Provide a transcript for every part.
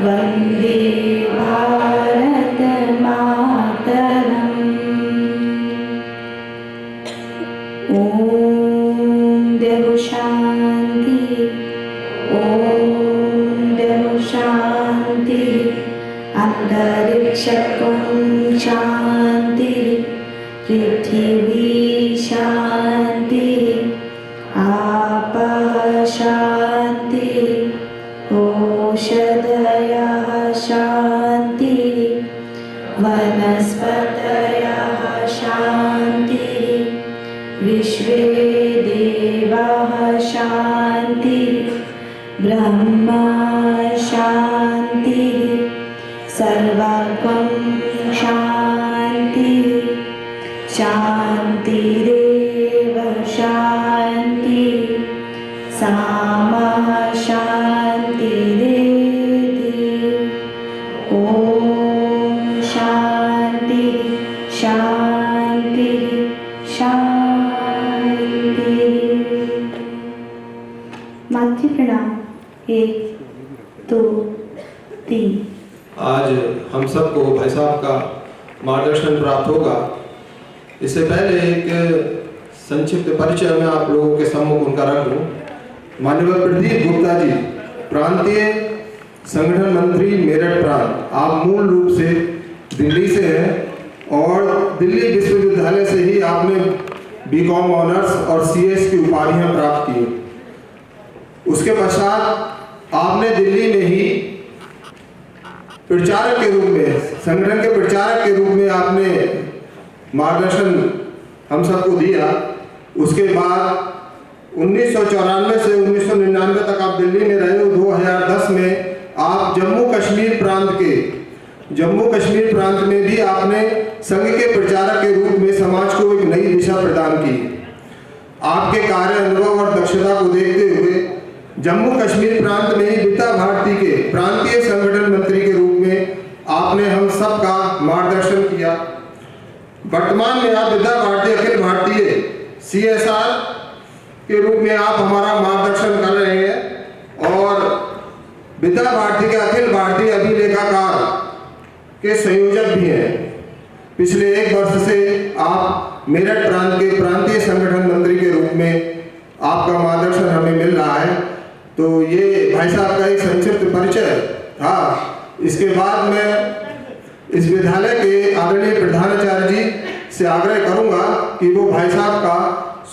वन्दे भारत मातरम्। ॐ देव शान्ति, ॐ देव शान्ति। अन्तरिक्षं शान्ति, पृथिवी शान्ति, आपः शान्ति, ओषधयः शान्ति, वनस्पतयः शान्ति, विश्वे देवाः शान्ति, ब्रह्मा शान्ति, सर्वं शान्ति, शान्तिरेव शान्ति, सामा शान्तिरेति। ॐ शान्ति शान्ति शान्ति। मातृ प्रणाम। 1 2 3। आज हम सबको भाई साहब का मार्गदर्शन प्राप्त होगा। इससे पहले एक संक्षिप्त परिचय में आप लोगों के सम्मुख उनका रख दूं। माननीय प्रदीप गुप्ता जी, प्रांतीय संगठन मंत्री मेरठ प्रांत। आप मूल रूप से दिल्ली से हैं और दिल्ली विश्वविद्यालय से ही आपने बीकॉम ऑनर्स और सीएस की उपाधियां प्राप्त की। उसके पश्चात आपने दिल्ली में ही प्रचारक के रूप में, संगठन के प्रचारक के रूप में आपने मार्गदर्शन हम सबको दिया। उसके बाद 1994 से 1999 तक आप दिल्ली में रहे हो। 2010 में आप जम्मू कश्मीर प्रांत में भी आपने संघ के प्रचारक के रूप में समाज को एक नई दिशा प्रदान की। आपके कार्य अनुभव और दक्षता को देखते हुए जम्मू कश्मीर प्रांत में ही विद्या भारती के प्रांतीय संगठन मंत्री के रूप में आपने हम सब का मार्गदर्शन किया। वर्तमान में आप विद्या भारती अखिल भारतीय CSR के रूप में आप हमारा मार्गदर्शन कर रहे हैं और विद्या भारती के अखिल भारतीय अभिलेखाकार के संयोजक भी हैं। पिछले 1 वर्ष से आप मेरठ प्रांत के प्रांतीय संगठन मंत्री के रूप में आपका मार्गदर्शन हमें मिल रहा है। तो ये भाई साहब का एक संक्षिप्त परिचय था। इसके बाद मैं इस विद्यालय के आदरणीय प्रधानाचार्य जी से आग्रह करूंगा कि वो भाई साहब का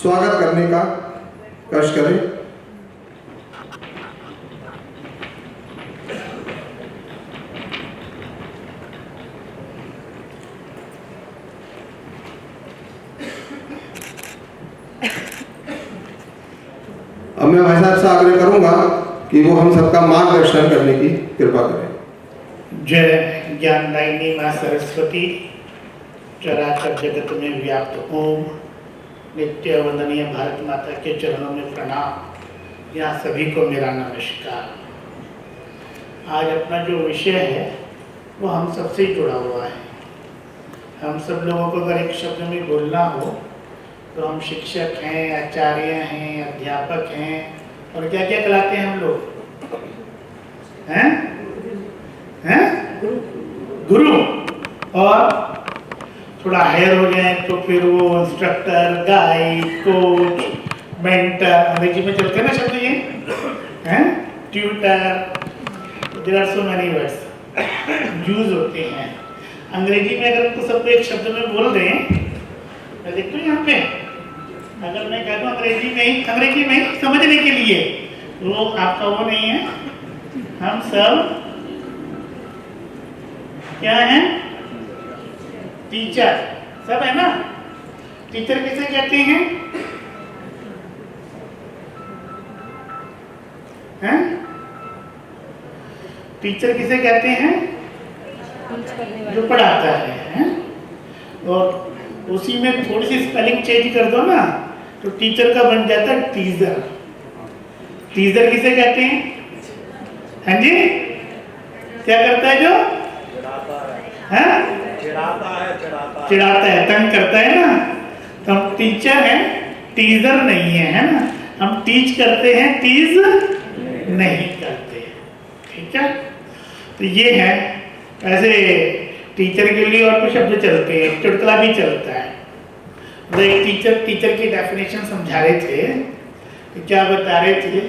स्वागत करने का कष्ट करें। अब मैं भाई साहब से आग्रह करूंगा कि वो हम सबका मार्गदर्शन करने की कृपा करें। जय ज्ञानदायिनी माँ सरस्वती, चराचर जगत में व्याप्त ओम, नित्य वंदनीय भारत माता के चरणों में प्रणाम। यहाँ सभी को मेरा नमस्कार। आज अपना जो विषय है वो हम सबसे ही जुड़ा हुआ है। हम सब लोगों को अगर एक शब्द में बोलना हो तो हम शिक्षक हैं, आचार्य हैं, अध्यापक हैं और क्या क्या कहलाते हैं हम लोग? हैं? गुरु। और थोड़ा हायर हो जाए तो फिर वो इंस्ट्रक्टर, गाइड, कोच, मेंटर, अंग्रेजी में चलते हैं ना शब्द ये, हैं? Tutor. There are so many words use होते हैं अंग्रेजी में। अगर तो सबको एक शब्द में बोल दें, मैं देखता हूँ यहाँ पे, अगर मैं कह दूँ अंग्रेजी में ही समझने के लिए, वो आपका वो नहीं है। हम सब क्या है? टीचर सब है ना। टीचर किसे कहते हैं? टीचर किसे कहते हैं? जो पढ़ाता है? और उसी में थोड़ी सी स्पेलिंग चेंज कर दो ना तो टीचर का बन जाता है टीजर। टीजर किसे कहते हैं? हाँ जी, क्या करता है? जो चिढ़ाता है, तंग करता है ना। तो हम टीचर हैं, टीजर नहीं है ना। हम टीच करते हैं, टीज नहीं करते। ठीक है। तो ये है। ऐसे टीचर के लिए और कुछ शब्द चलते हैं, चुटकुला भी चलता है। तो एक टीचर की डेफिनेशन समझा रहे थे, तो क्या बता रहे थे,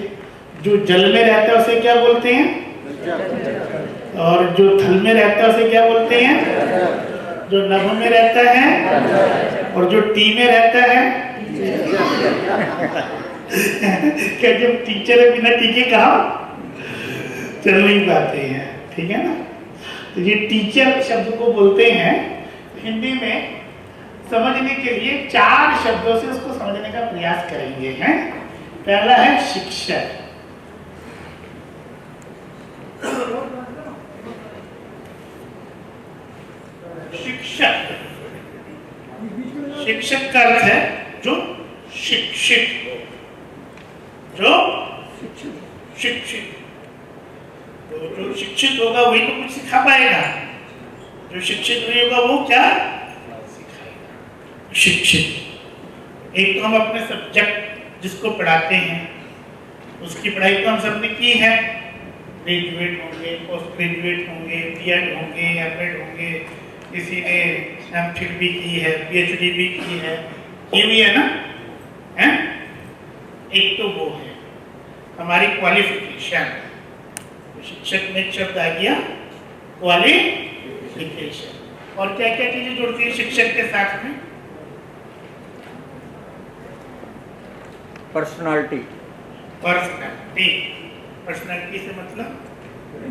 जो जल में रहता है उसे क्या बोलते हैं, और जो थल में रहता है उसे क्या बोलते हैं, जो नभ में रहता है और जो टी में रहता है क्या जब टीचर है बिना टी के कहा चल नहीं पाते हैं, ठीक है ना। तो ये टीचर शब्द को बोलते हैं। हिंदी में समझने के लिए 4 शब्दों से उसको समझने का प्रयास करेंगे हैं। पहला है शिक्षक। शिक्षक, शिक्षक का अर्थ है जो शिक्षित, जो शिक्षित। तो जो शिक्षित होगा वही तो कुछ सिखा पाएगा, जो शिक्षित नहीं होगा वो क्या सिखाएगा। शिक्षित। एक तो हम अपने सब्जेक्ट जिसको पढ़ाते हैं उसकी पढ़ाई तो हम सबने की है, ग्रेजुएट होंगे, पोस्ट ग्रेजुएट होंगे, बीएड होंगे, एमएड होंगे, किसी ने एमफिल भी की है, पीएचडी भी की है, ये भी है ना, है? एक तो वो है हमारी क्वालिफिकेशन। शिक्षक में एक शब्द आ गया क्वालिफिकेशन। और क्या क्या चीजें जुड़ती है शिक्षक के साथ में? पर्सनालिटी। पर्सनालिटी, पर्सनालिटी से मतलब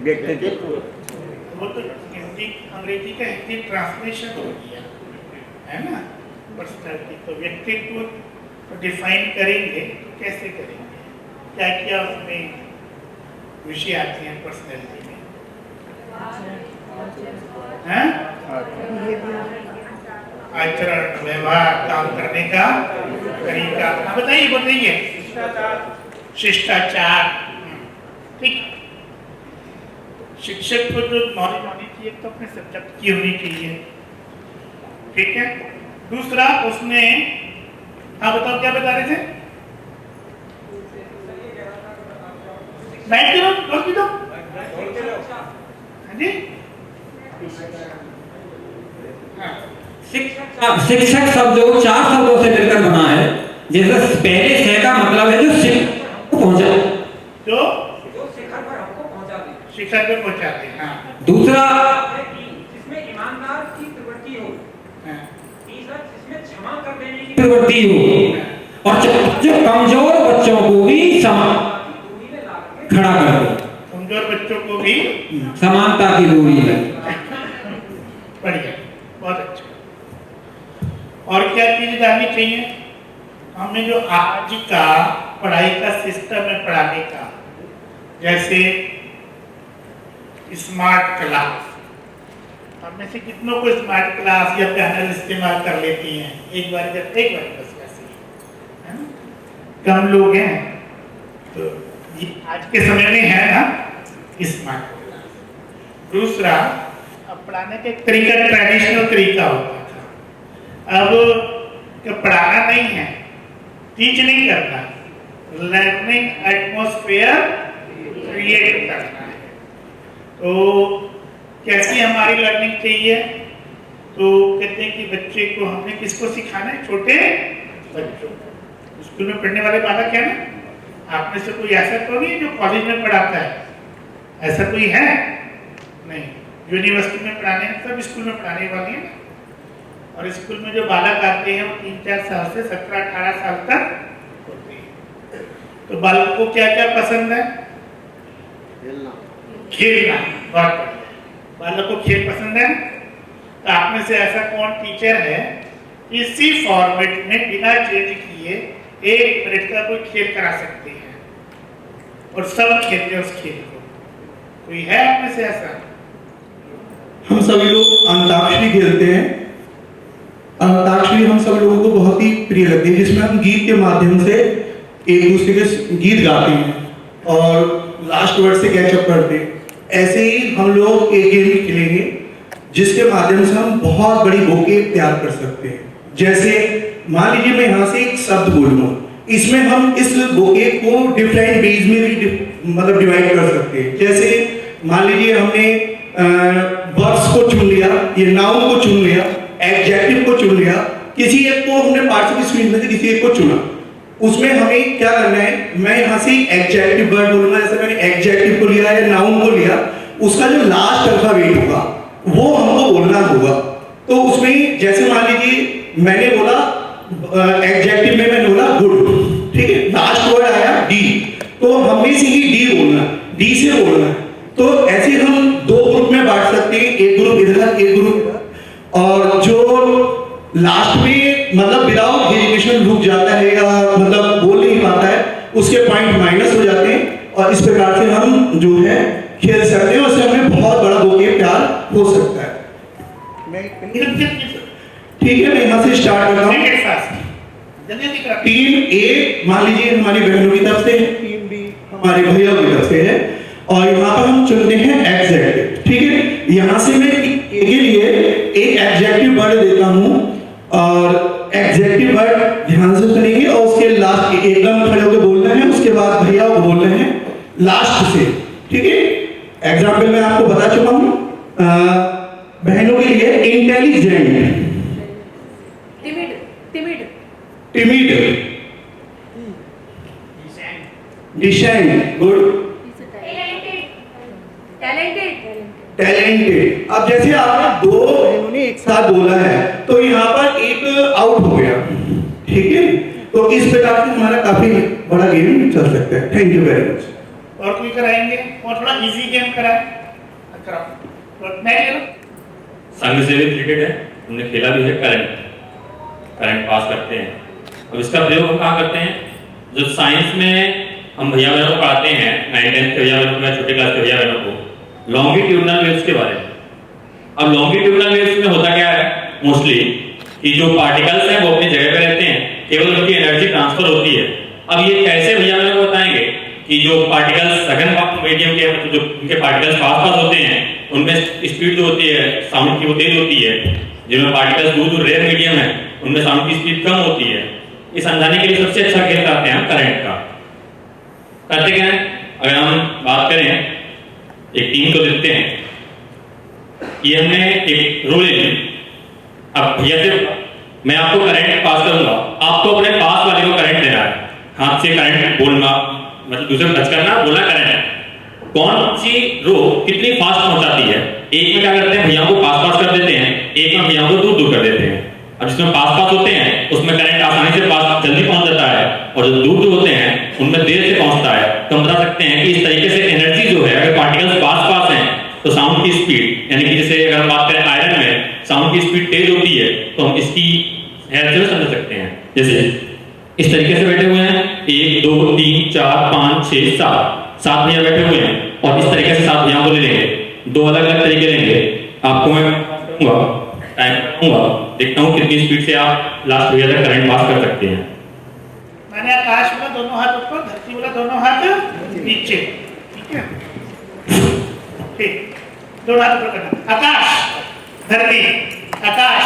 व्यक्तित्व। वो तो हिंदी अंग्रेजी का हिंदी ट्रांसलेशन हो गया है ना। पर्सनालिटी तो व्यक्तित्व तो डिफाइन करेंगे तो कैसे करेंगे, क्या क्या उसमें विषय आते हैं पर्सनालिटी में, हैं? आचरण, व्यवहार, काम करने का तरीका। हाँ बताइए बताइए। शिष्टाचार, ठीक। शिक्षक को जो नॉलेज होनी चाहिए तो अपने सब्जेक्ट की होनी चाहिए, ठीक है। दूसरा उसने, हाँ बताओ क्या बता रहे थे? बैठ के लो, बोल भी दो। हाँ जी, शिक्षक शब्द जो 4 शब्दों से मिलकर बना है। जैसे पहले से का मतलब है जो शिक्षक को पहुंचा, जो शिखर पर हमको पहुंचा दे, शिक्षा पे पहुंचाते हैं। हाँ। दूसरा जिसमें ईमानदार की प्रवृत्ति हो, हाँ। तीसरा जिसमें क्षमा कर देने की प्रवृत्ति हो, और जो कमजोर बच्चों को भी समान खड़ा कर दे, कमजोर बच्चों को भी समानता की दूरी है। बढ़िया, बहुत अच्छा। और क्या चीज जाननी चाहिए हमें जो आज का पढ़ाई का सिस्टम है पढ़ाने का, जैसे स्मार्ट क्लास, हम में से कितनों को स्मार्ट क्लास या पैनल इस्तेमाल कर लेती हैं एक बार बस ऐसे, है ना? कम लोग हैं, तो ये आज के समय में है ना स्मार्ट क्लास। दूसरा, अब पढ़ाने का एक तरीका ट्रेडिशनल तरीका होता था, अब पढ़ाना नहीं है, टीच नहीं करना, लर्निंग एटमॉस्फेयर क्रिएट करना है। तो कैसी हमारी लर्निंग चाहिए? तो कहते हैं कि बच्चे को हमने किसको सिखाना है? छोटे बच्चों को। स्कूल में पढ़ने वाले बालक है ना, आप में से कोई ऐसा तो नहीं जो कॉलेज में पढ़ाता है, ऐसा कोई है नहीं। यूनिवर्सिटी में पढ़ाने हैं, सब स्कूल में पढ़ाने वाले हैं। और स्कूल में जो बालक आते हैं वो 3-4 साल से 17-18 साल तक होते हैं। तो बालक को क्या क्या पसंद है? खेलना। बहुत बढ़िया, बालक को खेल पसंद है। तो आप में से ऐसा कौन टीचर है इसी फॉर्मेट में बिना चेंज किए 1 मिनट का कोई खेल करा सकते हैं और सब खेलते हैं उस खेल को? कोई है आप में से ऐसा? हम सभी लोग अंताक्षरी खेलते हैं। अंताक्षरी हम सब लोगों को बहुत ही प्रिय लगती है, जिसमें हम गीत के माध्यम से एक दूसरे के गीत गाते हैं और लास्ट वर्ड से कैचअप करते हैं। ऐसे ही हम लोग एक गेम खेलेंगे जिसके माध्यम से हम बहुत बड़ी बुके तैयार कर सकते हैं। जैसे मान लीजिए मैं यहाँ से एक शब्द बोल रहा हूँ, इसमें हम इस बुके को डिफरेंट वेज में भी मतलब डिवाइड कर सकते हैं। जैसे मान लीजिए हमने वर्ब्स को चुन लिया, ये नाउन को चुन लिया, एडजेक्टिव को चुन लिया, किसी एक को हमने पार्टिसिपल स्पीच में से किसी एक को चुना, उसमें हमें क्या करना है, मैं यहाँ से एडजेक्टिव वर्ड बोलूंगा, जैसे मैंने एडजेक्टिव को लिया या नाउन को लिया, उसका जो लास्ट अल्फाबेट होगा वो हमको बोलना होगा। तो उसमें जैसे मान लीजिए मैंने बोला एडजेक्टिव में मैंने बोला गुड, ठीक है, लास्ट वर्ड आया डी, तो हमें से ही डी बोलना, डी से बोलना। तो ऐसे हम दो ग्रुप में बांट सकते हैं, एक ग्रुप इधर एक ग्रुप इधर, और जो लास्ट में मतलब विदाउट हेजिटेशन रुक जाता है या मतलब बोल नहीं पाता है, उसके पॉइंट माइनस हो जाते हैं, और इस प्रकार से हम जो है खेल सकते हैं, उससे हमें बहुत बड़ा वोकैबुलरी हो सकता है। ठीक है, मैं यहाँ से स्टार्ट करता हूँ। टीम ए मान लीजिए हमारी बहनों की तरफ से है, टीम बी हमारे भैया की तरफ से है, और यहाँ पर हम चुनते हैं एडजेक्टिव। ठीक है, यहाँ से मैं ए के लिए एक एडजेक्टिव वर्ड देता हूँ, और एडजेक्टिव वर्ड ध्यान से सुनेंगे और उसके लास्ट एकदम खड़े होकर बोलना है, उसके बाद भैया को बोलना है लास्ट से। ठीक है, एग्जाम्पल मैं आपको बता चुका हूँ। बहनों के लिए intelligent, timid, decent, good, talented. अब जैसे आपने दो बहनों ने एक साथ बोला है तो यहाँ पर एक आउट हो गया। ठीक है, तो इस प्रकार से हमारा काफी बड़ा गेम चल सकता है। Thank you very much. और कोई कराएंगे और थोड़ा इजी गेम कराएं, कराओ। मैं संघ से भी रिलेटेड है, हमने खेला भी है। करंट पास करते हैं। अब इसका प्रयोग हम कहाँ करते हैं? जो साइंस में हम भैया बहनों को पढ़ाते हैं, 9th के भैया बहनों को, छोटे क्लास के भैया बहनों को, लॉन्गिट्यूडनल वेव्स के बारे में। अब लॉन्गिट्यूडनल वेव्स में होता क्या है मोस्टली कि जो पार्टिकल्स हैं वो अपनी जगह पे रहते हैं, केवल उनकी एनर्जी ट्रांसफर होती है। अब ये कैसे भैया बहनों को बताएंगे कि जो पार्टिकल्स सघन मीडियम के, जो उनके पार्टिकल्स पास होते हैं उनमें स्पीड जो होती है साउंड की वो तेज होती है, जिनमें पार्टिकल्स दूर रेयर मीडियम है उनमें साउंड की स्पीड कम होती है। ये समझाने के लिए सबसे अच्छा खेल करते हैं हम करंट का। करते क्या है, अगर हम बात करें एक टीम को देखते हैं, ये हमने एक रोल ले। अब भैया से मैं आपको करंट पास करूंगा, आपको अपने पास वाले को करंट देना है, हाथ से करंट बोलना, मतलब दूसरे को टच करना, बोलना करंट। कौन सी रो कितनी फास्ट पहुंचाती है? एक में क्या करते हैं, भैया को पास कर देते हैं, एक में भैया को दूर कर देते हैं। अब जिसमें पास होते हैं उसमें करंट आसानी से पास जल्दी पहुंच जाता है, और जो दूर होते हैं उनमें देर से पहुंचता है। तो हम बता सकते हैं कि इस तरीके से एनर्जी जो है, अगर पार्टिकल्स पास हैं तो साउंड की स्पीड, यानी कि जैसे अगर हम बात करें आयरन में साउंड की स्पीड तेज होती है, तो हम इसकी हेल्प से समझ सकते हैं। जैसे इस तरीके से बैठे हुए हैं, 1 2 3 4 5 6 7 भैया बैठे हुए हैं, और इस तरीके से 7 भैया को ले लेंगे, 2 अलग अलग तरीके लेंगे। आपको मैं टाइम दूंगा, देखता हूँ कितनी स्पीड से आप लास्ट भैया तक करंट पास कर सकते हैं। मैंने आकाश बोला दोनों हाथ ऊपर, धरती बोला दोनों हाथ नीचे। ठीक है, ठीक, दोनों हाथ ऊपर करना। आकाश धरती, आकाश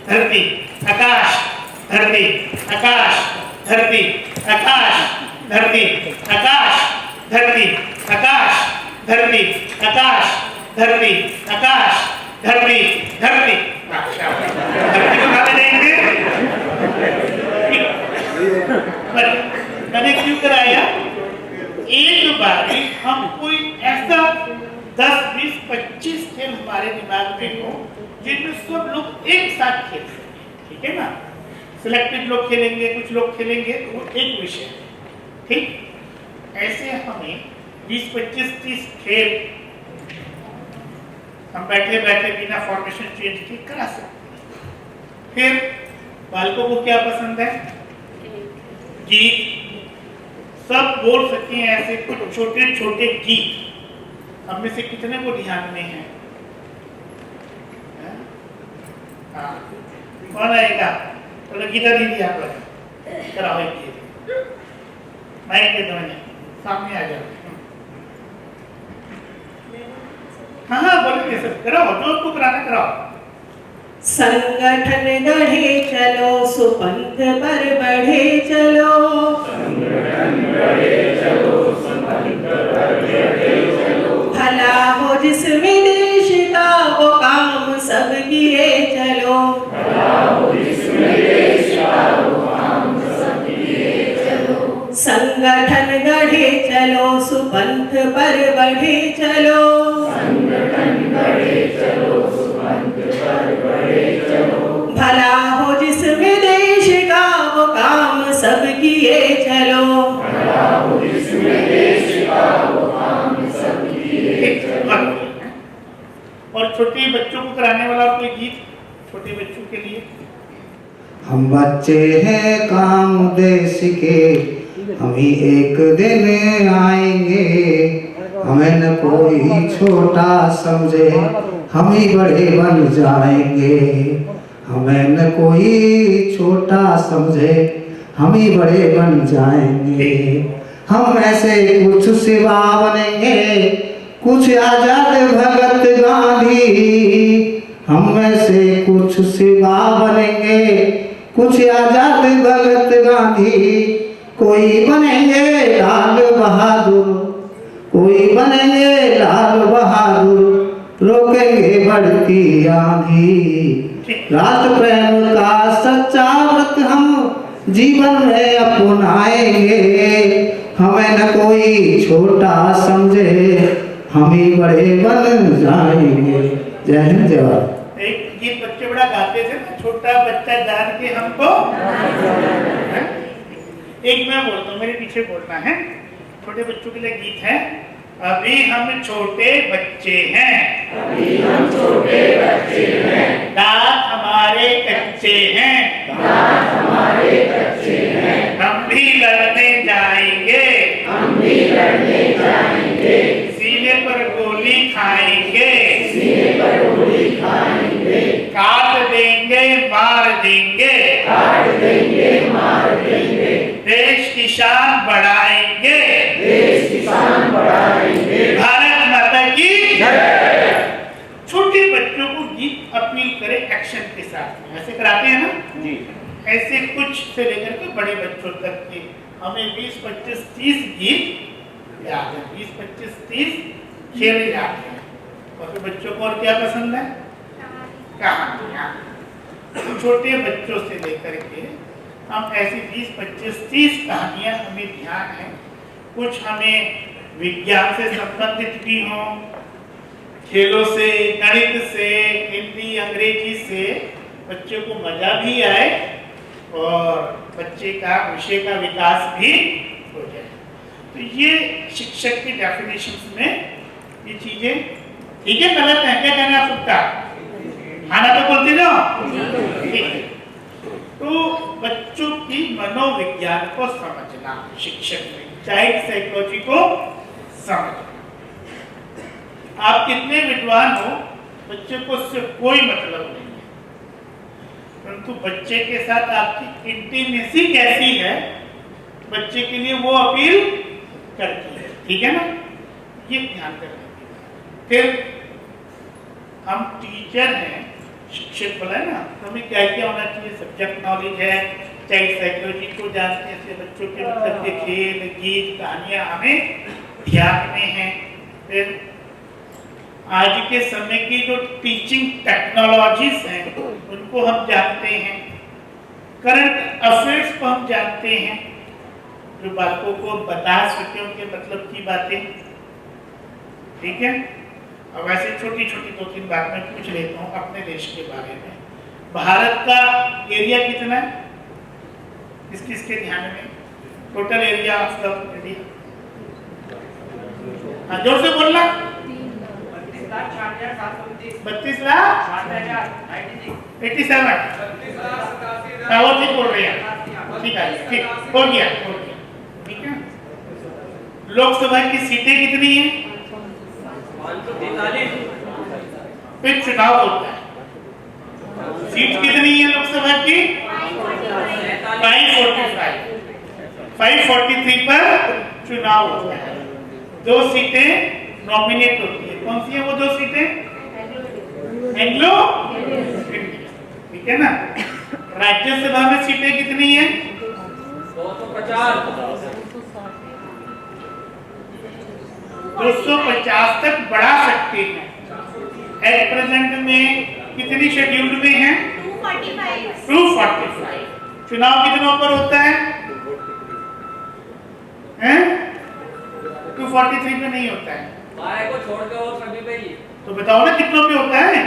धरती, आकाश धरती, आकाश धरती, आकाश धरती, आकाश धरती, आकाश धरती, आकाश धरती, आकाश धरती, धरती। धरती को खाने देंगे। मैंने क्यों कराया? एक बार हम कोई ऐसा 10 20 25 खेल हमारे दिमाग में हो जिनमें सब लोग एक साथ खेल सकें। ठीक है ना? सिलेक्टेड लोग खेलेंगे, कुछ लोग खेलेंगे, वो एक विषय। ठीक, ऐसे हमें 20 25 30 खेल हम बैठे बैठे बिना फॉर्मेशन चेंज किए करा सकते हैं। फिर बालकों को क्या पसंद है? गीत, सब बोल सकते हैं ऐसे कुछ छोटे छोटे गीत। हम में से कितने को ध्यान में है? हाँ, कौन आएगा? बोलो गीता दीदी आप कराओ एक गीत, माइक के दो, सामने आ जाओ। हाँ हाँ बोलेंगे सर, कराओ जो आपको कराना कराओ। संगठन गढ़े चलो, सुपंथ पर बढ़े चलो, संगठन गढ़े चलो, सुपंथ पर बढ़े चलो, भला संगठन गढ़े चलो सुपंथ पर बढ़े चलो। भला हो जिसमें देश का वो काम सब किए चलो। और छोटे बच्चों को कराने वाला कोई गीत छोटे बच्चों के लिए। हम बच्चे हैं काम देश के, हम ही एक दिन आएंगे। हमें न कोई छोटा समझे, हम ही बड़े बन जाएंगे। हमें न कोई छोटा समझे, हम ही बड़े बन जाएंगे। हम ऐसे कुछ सिवा बनेंगे, कुछ आजाद भगत गांधी। हम ऐसे कुछ सिवा बनेंगे, कुछ आजाद भगत गांधी। कोई बनेंगे लाल बहादुर, कोई बनेंगे लाल बहादुर। रोकेंगे बढ़ती आंधी, राष्ट्र प्रेम का सच्चा व्रत हम जीवन में अपनाएंगे। हमें न कोई छोटा समझे, हम ही बड़े बन जाएंगे। जय हिंद जय भारत। एक गीत बच्चे बड़ा गाते थे ना, छोटा बच्चा जान के हमको। एक मैं बोलता हूँ, मेरे पीछे बोलना है। छोटे बच्चों के लिए गीत है। अभी हम छोटे बच्चे हैं, अभी हम छोटे बच्चे हैं। दांत हमारे कच्चे हैं, दांत हमारे कच्चे हैं। हम भी लड़ने जाएंगे, हम भी लड़ने जाएंगे। सीने पर गोली खाएंगे, सीने पर गोली खाएंगे। काट देंगे मार देंगे, काट देंगे मार देंगे। देश की शान बढ़ाएंगे, देश की शान बढ़ाएंगे। भारत माता की जय। छोटे बच्चों को गीत अपील करें एक्शन के साथ में, ऐसे कराते हैं ना जी। ऐसे कुछ से लेकर के बड़े बच्चों तक के हमें 20, 25, 30 गीत याद है। 20, 25, 30 खेल याद है। और बच्चों को और क्या पसंद है? कहानियाँ। छोटे बच्चों से लेकर के हम ऐसी 20, 25, 30 कहानियाँ हमें ध्यान है। कुछ हमें विज्ञान से संबंधित भी हों, खेलों से, गणित से, हिंदी, अंग्रेजी से बच्चों को मजा भी आए और बच्चे का विषय का विकास भी हो जाए। तो ये शिक्षक की डेफिनेशंस में ये चीजें ठीक है, गलत है? क्या कहना है सबका? खाना तो बोलते जाओ, ठीक है। तो बच्चों की मनोविज्ञान को समझना, शिक्षक में चाइल्ड साइकोलॉजी को समझना। आप कितने विद्वान हो, बच्चे को उससे कोई मतलब नहीं है, परंतु बच्चे के साथ आपकी इंटीमेसी कैसी है, बच्चे के लिए वो अपील करती है। ठीक है ना, ये ध्यान रखना। फिर हम टीचर हैं, शिक्षक बोला है ना, तो हमें क्या क्या होना चाहिए? सब्जेक्ट नॉलेज है, चाइल्ड साइकोलॉजी को जानते हैं, बच्चों के मतलब के खेल, गीत, कहानियाँ हमें ध्यान में हैं। फिर आज के समय की जो टीचिंग टेक्नोलॉजीज हैं उनको हम जानते हैं, करंट अफेयर्स को हम जानते हैं, जो बातों को बता सके उनके मतलब की बातें। ठीक है। अब ऐसे छोटी छोटी 2-3 बात मैं पूछ लेता हूँ अपने देश के बारे में। भारत का एरिया कितना है? किसके ध्यान में? Total area of the India, हाँ जोर से बोलना। 32 लाख 87 और ठीक बोल रहे हैं। ठीक है, ठीक हो गया, हो गया। ठीक है। लोकसभा की सीटें कितनी है? 543। फिर चुनाव होता है, सीट कितनी है लोकसभा की? 543 पर चुनाव होता है। 2 सीटें नॉमिनेट होती है। कौन सी है वो 2 सीटें? एंग्लो, ठीक है ना। राज्यसभा में सीटें कितनी है? 250 तक बढ़ा सकते हैं। एट प्रेजेंट में कितनी शेड्यूल्ड में है? 245। चुनाव कितनों पर होता है? 243 पे नहीं होता है। बारह को छोड़ के और सभी पे ही। तो बताओ ना कितनों पे होता है?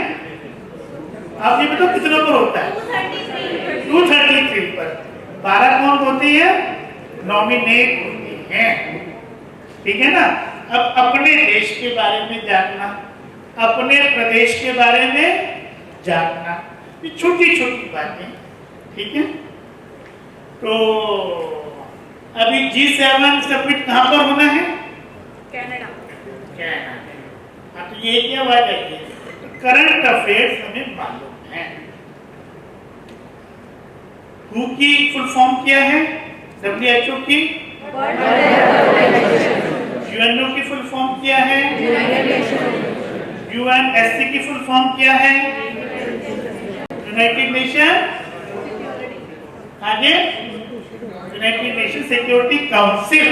आप ये बताओ कितनों पर होता है? 233 पर। 12 कौन होती है? नॉमिनेट होती हैं, ठीक है ना। अब अपने देश के बारे में जानना, अपने प्रदेश के बारे में जानना, ये छोटी छोटी बातें, ठीक है। तो अभी G7 समिट कहाँ पर होना है? कनाडा। हाँ, तो ये क्या बात है? करंट अफेयर्स हमें मालूम है। WHO की फुल फॉर्म क्या है? WHO की? UNO की फुल फॉर्म क्या है? UNSC की फुल फॉर्म क्या है? United nation. आगे यूनाइटेड नेशन सिक्योरिटी काउंसिल,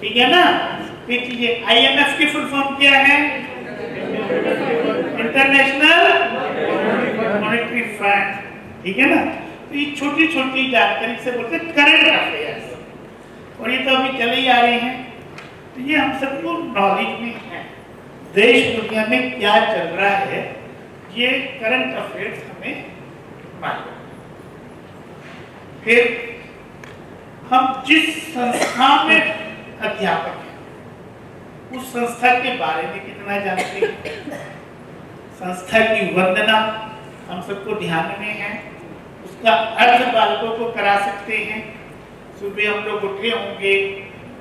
ठीक है ना। फिर चीजें IMF की फुल फॉर्म क्या है? इंटरनेशनल मॉनेटरी फंड, ठीक है ना। तो ये छोटी छोटी जानकारी से बोलते हैं करंट अफेयर्स, और ये तो अभी चले ही आ रहे हैं। तो ये हम सबको नॉलेज में है, देश दुनिया में क्या चल रहा है, ये करंट अफेयर्स हमें मालूम। फिर हम जिस संस्था में अध्यापक हैं उस संस्था के बारे में कितना जानते हैं। संस्था की वंदना हम सबको ध्यान में है, उसका अर्थ बालकों को करा सकते हैं। सुबह हम लोग उठे होंगे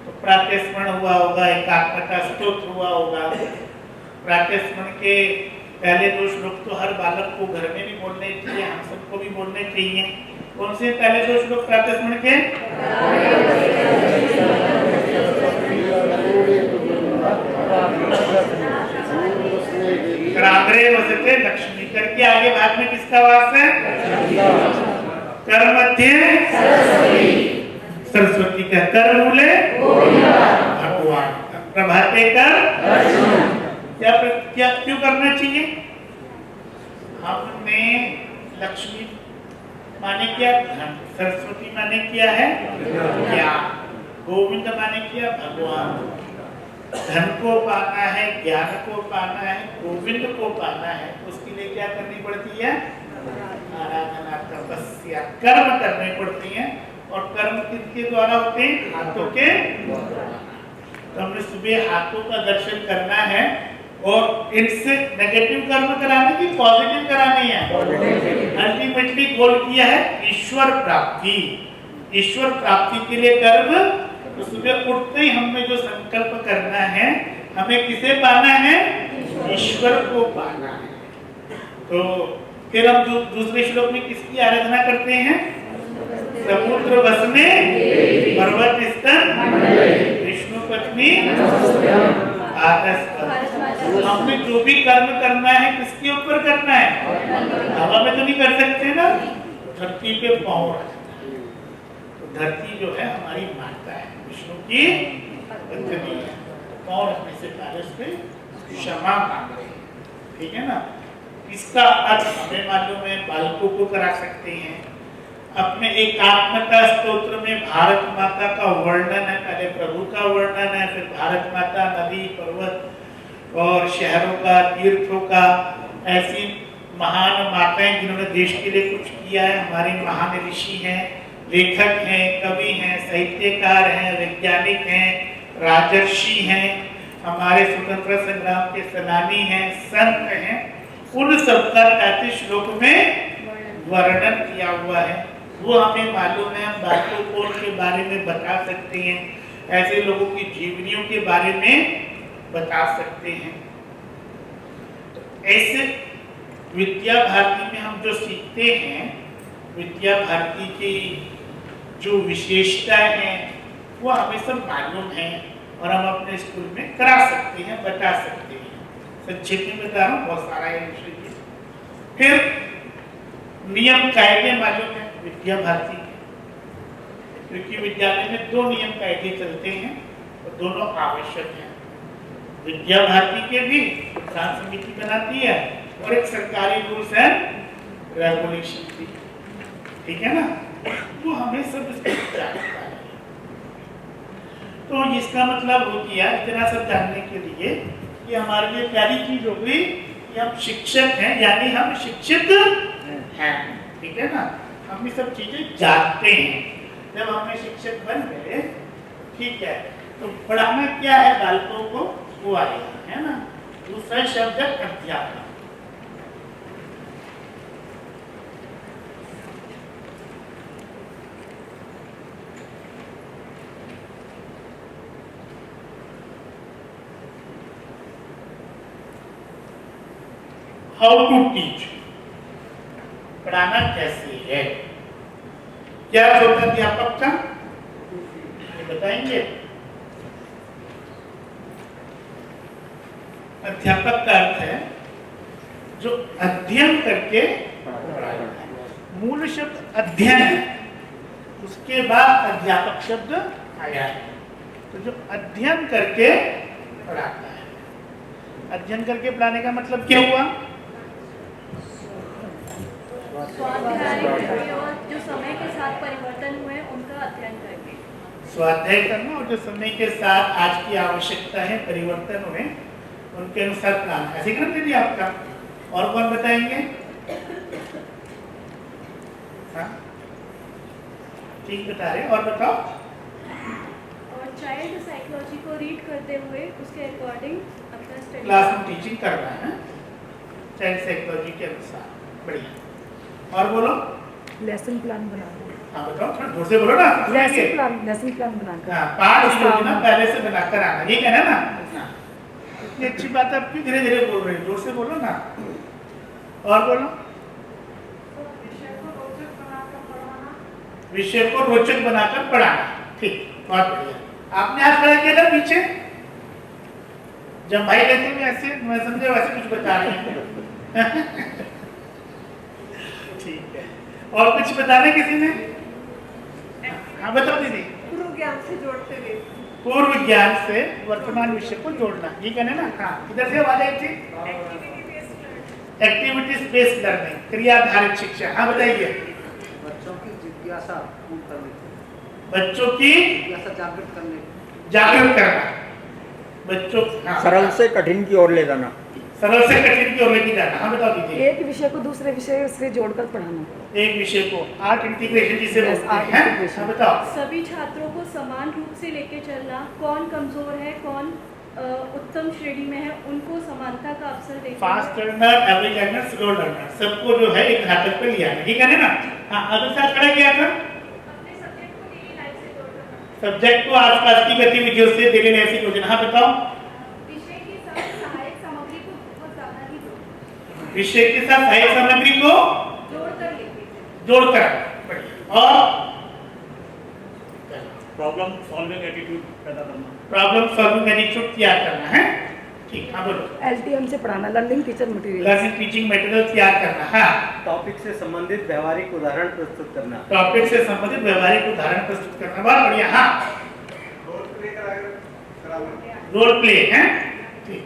तो प्रातःस्मरण हुआ होगा, एकात्मता स्तोत्र हुआ होगा। प्रातःस्मरण के पहले 2 श्लोक तो हर बालक को घर में भी बोलने चाहिए, हम सबको भी बोलने चाहिए। कौन से पहले 2 श्लोक प्रातःस्मरण के? कराग्रे वसते लक्ष्मी, करके आगे भाग में किसका वास है? कर मध्य सरस्वती का, कर मूले भगवान, प्रभाते कर। क्या क्यों करना चाहिए? हमने लक्ष्मी माने क्या? धन। सरस्वती माने क्या है? ज्ञान। गोविंद माने क्या? भगवान। धन को पाना है, ज्ञान को पाना है, गोविंद को पाना है, उसके लिए क्या करनी पड़ती है? आराधना, तपस्या, कर्म करने पड़ती हैं। और कर्म किसके द्वारा होते हैं? हाथों के। तो हमने सुबह हाथों का दर्शन करना है, और इनसे नेगेटिव कर्म कराने की पॉजिटिव करानी है। अल्टीमेटली गोल किया है ईश्वर प्राप्ति। ईश्वर प्राप्ति के लिए कर्म, तो सुबह उठते ही हमें जो संकल्प करना है, हमें किसे पाना है? ईश्वर को पाना है। तो फिर हम दूसरे श्लोक में किसकी आराधना करते हैं? समुद्र वसने पर्वत स्तन विष्णु पत्नी आकाश। हमने जो भी कर्म करना है किसके ऊपर करना है? हवा में तो नहीं कर सकते ना, धरती पे पाँव रखना है। तो धरती जो है हमारी माता है, विष्णु की पत्नी है। पाँव रखने से पहले उससे क्षमा मांगे, ठीक है ना। इसका अर्थ हमें मालूम है, बालकों को करा सकते हैं। अपने एकात्मता स्तोत्र में भारत माता का वर्णन है, पहले प्रभु का वर्णन है, फिर भारत माता, नदी, पर्वत और शहरों का, तीर्थों का। ऐसी महान माताएं जिन्होंने देश के लिए कुछ किया है, हमारे महान ऋषि हैं, लेखक हैं, कवि हैं, साहित्यकार हैं, वैज्ञानिक हैं, राजर्षि हैं, हमारे स्वतंत्रता संग्राम के सेनानी हैं, संत हैं। उन सबका 33 श्लोक में वर्णन किया हुआ है, वो हमें मालूम है। हम बातों को उनके बारे में बता सकते हैं, ऐसे लोगों की जीवनियों के बारे में बता सकते हैं। तो ऐसे विद्या भारती में हम जो सीखते हैं, विद्या भारती की जो विशेषताएं हैं वो हमें सब मालूम है, और हम अपने स्कूल में करा सकते हैं, बता सकते हैं। संक्षेप में बता रहा हूँ, बहुत सारा है विषय। फिर नियम कायदे मालूम है विद्या भारती के, क्योंकि विद्यालय में 2 नियम कायदे चलते हैं और दोनों आवश्यक हैं। विद्या भारती के भी संस्थान समिति बनाती है, और एक सरकारी रूल्स एंड रेगुलेशन भी, ठीक है ना। वो हमें सब इसको जानता है। तो इसका मतलब हो गया इतना सब जानने के लिए कि हमारे लिए प्यारी चीज हो गई कि हम शिक्षक हैं, यानी हम शिक्षित हैं, ठीक है ना। हम ये सब चीजें जानते हैं। जब हमें शिक्षक बन गए, ठीक है, तो पढ़ाना क्या है बालकों को, वो आएगा, है ना। दूसरा शब्द है अध्यापन। हाउ टू टीच, पढ़ाना कैसे है, क्या होता है अध्यापक का, ये बताएंगे। अध्यापक का अर्थ है जो अध्ययन करके पढ़ाता है। मूल शब्द अध्ययन है, उसके बाद अध्यापक शब्द आया है। तो जो अध्ययन करके पढ़ाता है, अध्ययन करके पढ़ाने का मतलब क्या हुआ, स्वाध्याय और जो समय के साथ परिवर्तन हुए उनका अध्ययन करके, स्वाध्याय करना और जो समय के साथ आज की आवश्यकता है परिवर्तन हुए उनके अनुसार प्लान, ऐसे कर दीजिए आपका। और कौन बताएंगे, हाँ ठीक बता रहे, और बताओ। और चाइल्ड साइकोलॉजी को रीड करते हुए उसके अकॉर्डिंग अपना स्टडी क्लास में टीचिंग करना है चाइल्ड साइकोलॉजी के अनुसार, बढ़िया। और बोलो, लेसन प्लान बनाना। हाँ बताओ, थोड़ा जोर से बोलो ना। लेसन प्लान बनाकर, हाँ, पाठ योजना पहले से बनाकर आना, ये कहना ना। इतनी अच्छी बात आप क्यों धीरे धीरे बोल रहे हो, जोर से बोलो ना। और बोलो, विषय को रोचक बनाकर पढ़ाना, ठीक, बहुत बढ़िया। आपने आज खड़ा किया था पीछे, जब भाई कहते हैं ऐसे, मैं समझे वैसे कुछ बता रहे हैं। ठीक है, और कुछ बताना किसी ने, हाँ बताओ दीदी। पूर्व ज्ञान से जोड़ते हुए, पूर्व ज्ञान से वर्तमान विषय को जोड़ना, ये कहने ना। हाँ, इधर से आवाज आई थी, एक्टिविटीज बेस्ड लर्निंग, क्रिया आधारित शिक्षा। हाँ बताइए। बच्चों की जिज्ञासा पूर्ण करने, बच्चों की जिज्ञासा जागृत करने, जागरूक करना, बच्चों, हाँ, सरल से कठिन की ओर ले जाना, सरल से कठिन की ओर लेके जाना। हाँ बताओ दीदी। एक विषय को दूसरे विषय से जोड़कर पढ़ाना, एक विषय को आर्ट इंटीग्रेशन जिसे बोलते हैं। हाँ बताओ। सभी छात्रों को समान रूप से लेके चलना, कौन कमजोर है, कौन उत्तम श्रेणी में है, उनको समानता का अवसर देना। Fast learner, average learner, slow learner, सबको जो है एक घातक पे लिया, ठीक है ना। हाँ, अभी साथ खड़ा किया था, सब्जेक्ट को आसपास की गतिविधियों से डेली लाइफ से जोड़ना। हाँ बताओ। विषय के साथ सहायक सामग्री को बहुत ज्यादा ही जोड़ना, विषय के साथ सहायक सामग्री को जोड़कर, बढ़िया। और प्रॉब्लम सॉल्विंग एटीट्यूड पैदा करना, प्रॉब्लम सॉल्विंग एटीट्यूड तैयार करना है, ठीक। हाँ बोलो। LTM से पढ़ाना, learning teacher material, learning teaching material तैयार करना। हाँ, टॉपिक से संबंधित व्यवहारिक उदाहरण प्रस्तुत करना, टॉपिक से संबंधित व्यवहारिक उदाहरण प्रस्तुत करना, बहुत बढ़िया। हाँ, रोल प्ले है, ठीक,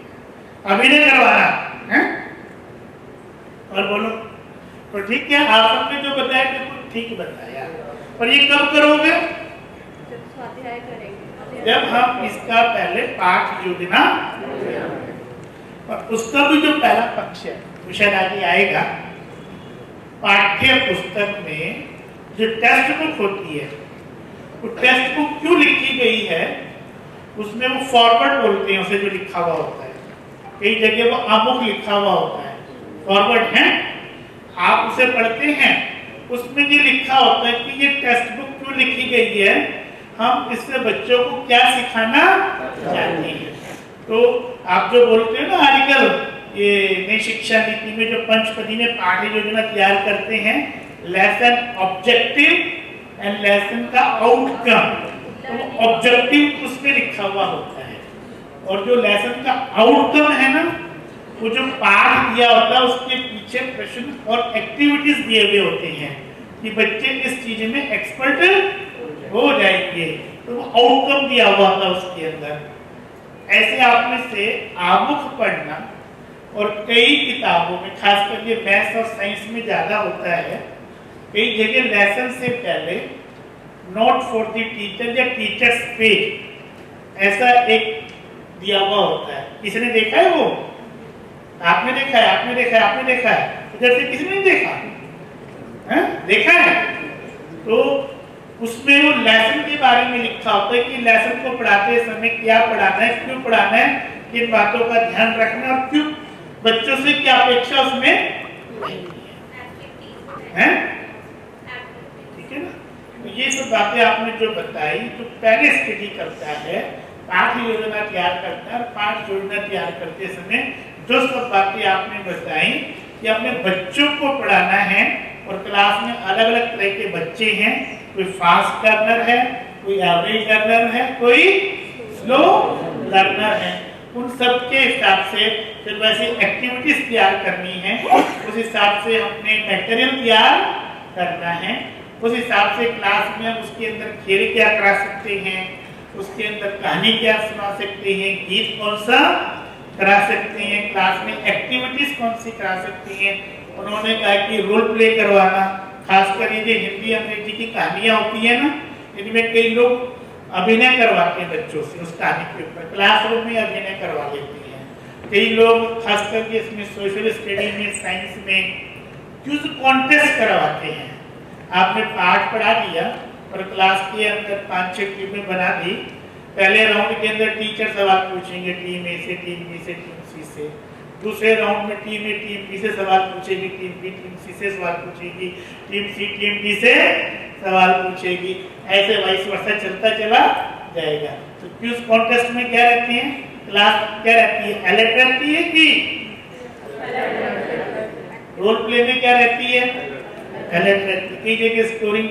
अभिनय करवाना है। और बोलो। तो ठीक है, आप सबने जो बताया बिल्कुल ठीक बताया। और ये कब करोगे, जब स्वाध्याय करेंगे, जब हम इसका पहले पाठ योजना, और उसका भी जो पहला पक्ष है वो शायद आगे आएगा। पाठ्य पुस्तक में जो टेक्स्ट बुक होती है, वो टेक्स्ट बुक क्यों लिखी गई है, उसमें वो फॉरवर्ड बोलते हैं उसे, जो लिखा हुआ होता है। कई जगह वो आमुख लिखा हुआ होता है, फॉरवर्ड है, आप उसे पढ़ते हैं, उसमें ये लिखा होता है कि ये टेक्स्ट बुक क्यों लिखी गई है, हम इससे बच्चों को क्या सिखाना चाहते हैं। तो आप जो बोलते हो ना आर्टिकल, ये नई शिक्षा नीति में जो पंचपदी में पाठ्य योजना तैयार करते हैं, लेसन ऑब्जेक्टिव एंड लेसन का आउटकम, तो ऑब्जेक्टिव उसमें लिखा हुआ होता है, और जो लेसन का आउटकम है ना, वो जो पाठ दिया होता है उसके पीछे प्रश्न और एक्टिविटीज दिए हुए होते हैं कि बच्चे इस चीज में एक्सपर्ट हो जाएंगे, तो वो आउटकम दिया हुआ था उसके अंदर। ऐसे आप में से आमुख पढ़ना, और कई किताबों में खासकर ये मैथ्स और साइंस में ज्यादा होता है, कई जगह लेसन से पहले नोट फॉर द टीचर या टीचर्स पेज ऐसा एक दिया हुआ होता है। किसी ने देखा है वो? आपने देखा है, आपने देखा है, आपने देखा है? इधर से किसी ने नहीं देखा है? देखा है? तो उसमें वो लेसन के बारे में लिखा होता है कि लेसन को पढ़ाते समय क्या पढ़ाना है, क्यों पढ़ाना है, किन बातों का ध्यान रखना और क्यों बच्चों से क्या अपेक्षा उसमें है। ठीक है ना? तो ये सब बातें आपने जो बताई, जो पहले स्टडी करता है, पाठ योजना तैयार करता है और पाठ योजना तैयार करते समय जो सब बातें आपने बताई कि अपने बच्चों को पढ़ाना है और क्लास में अलग अलग तरह के बच्चे हैं, कोई फास्ट लर्नर है, कोई एवरेज लर्नर है, कोई स्लो लर्नर है। उन सब के हिसाब से फिर वैसी एक्टिविटीज तैयार करनी है, उस हिसाब से अपने मटेरियल तैयार करना है, उस हिसाब से क्लास में हम उसके अंदर खेल क्या करा सकते हैं, उसके अंदर कहानी क्या सुना सकते हैं, गीत कौन सा करा सकते हैं, क्लास में एक्टिविटीज कौन सी करा सकते हैं। उन्होंने कहा कि रोल प्ले करवाना, खासकर ये हिंदी अंग्रेजी की कहानियां होती है ना, इनमें कई लोग अभिनय करवाते हैं बच्चों से उस कहानी के ऊपर, क्लासरूम में अभिनय करवा लेते हैं। कई लोग खासकर के इसमें सोशल स्टडी में, साइंस में क्विज कॉन्टेस्ट करवाते हैं। आपने पाठ पढ़ा दिया और क्लास के अंदर 5-6 टीमें बना दी। पहले राउंड के अंदर टीचर सवाल पूछेंगे टीम ए से, टीम बी से, टीम सी से। दूसरे राउंड में टीम ए टीम बी से सवाल पूछेगी, टीम बी टीम सी से सवाल पूछेगी, टीम सी टीम डी से सवाल पूछेगी, ऐसे वाइस वर्सा चलता चला जाएगा। तो क्विज कॉन्टेस्ट में क्या रहती है, क्लास क्या रहती है, अलर्ट रहती है कि रोल प्ले में क्या रहती है, अलर्ट रहती है। कई जगह स्टोरी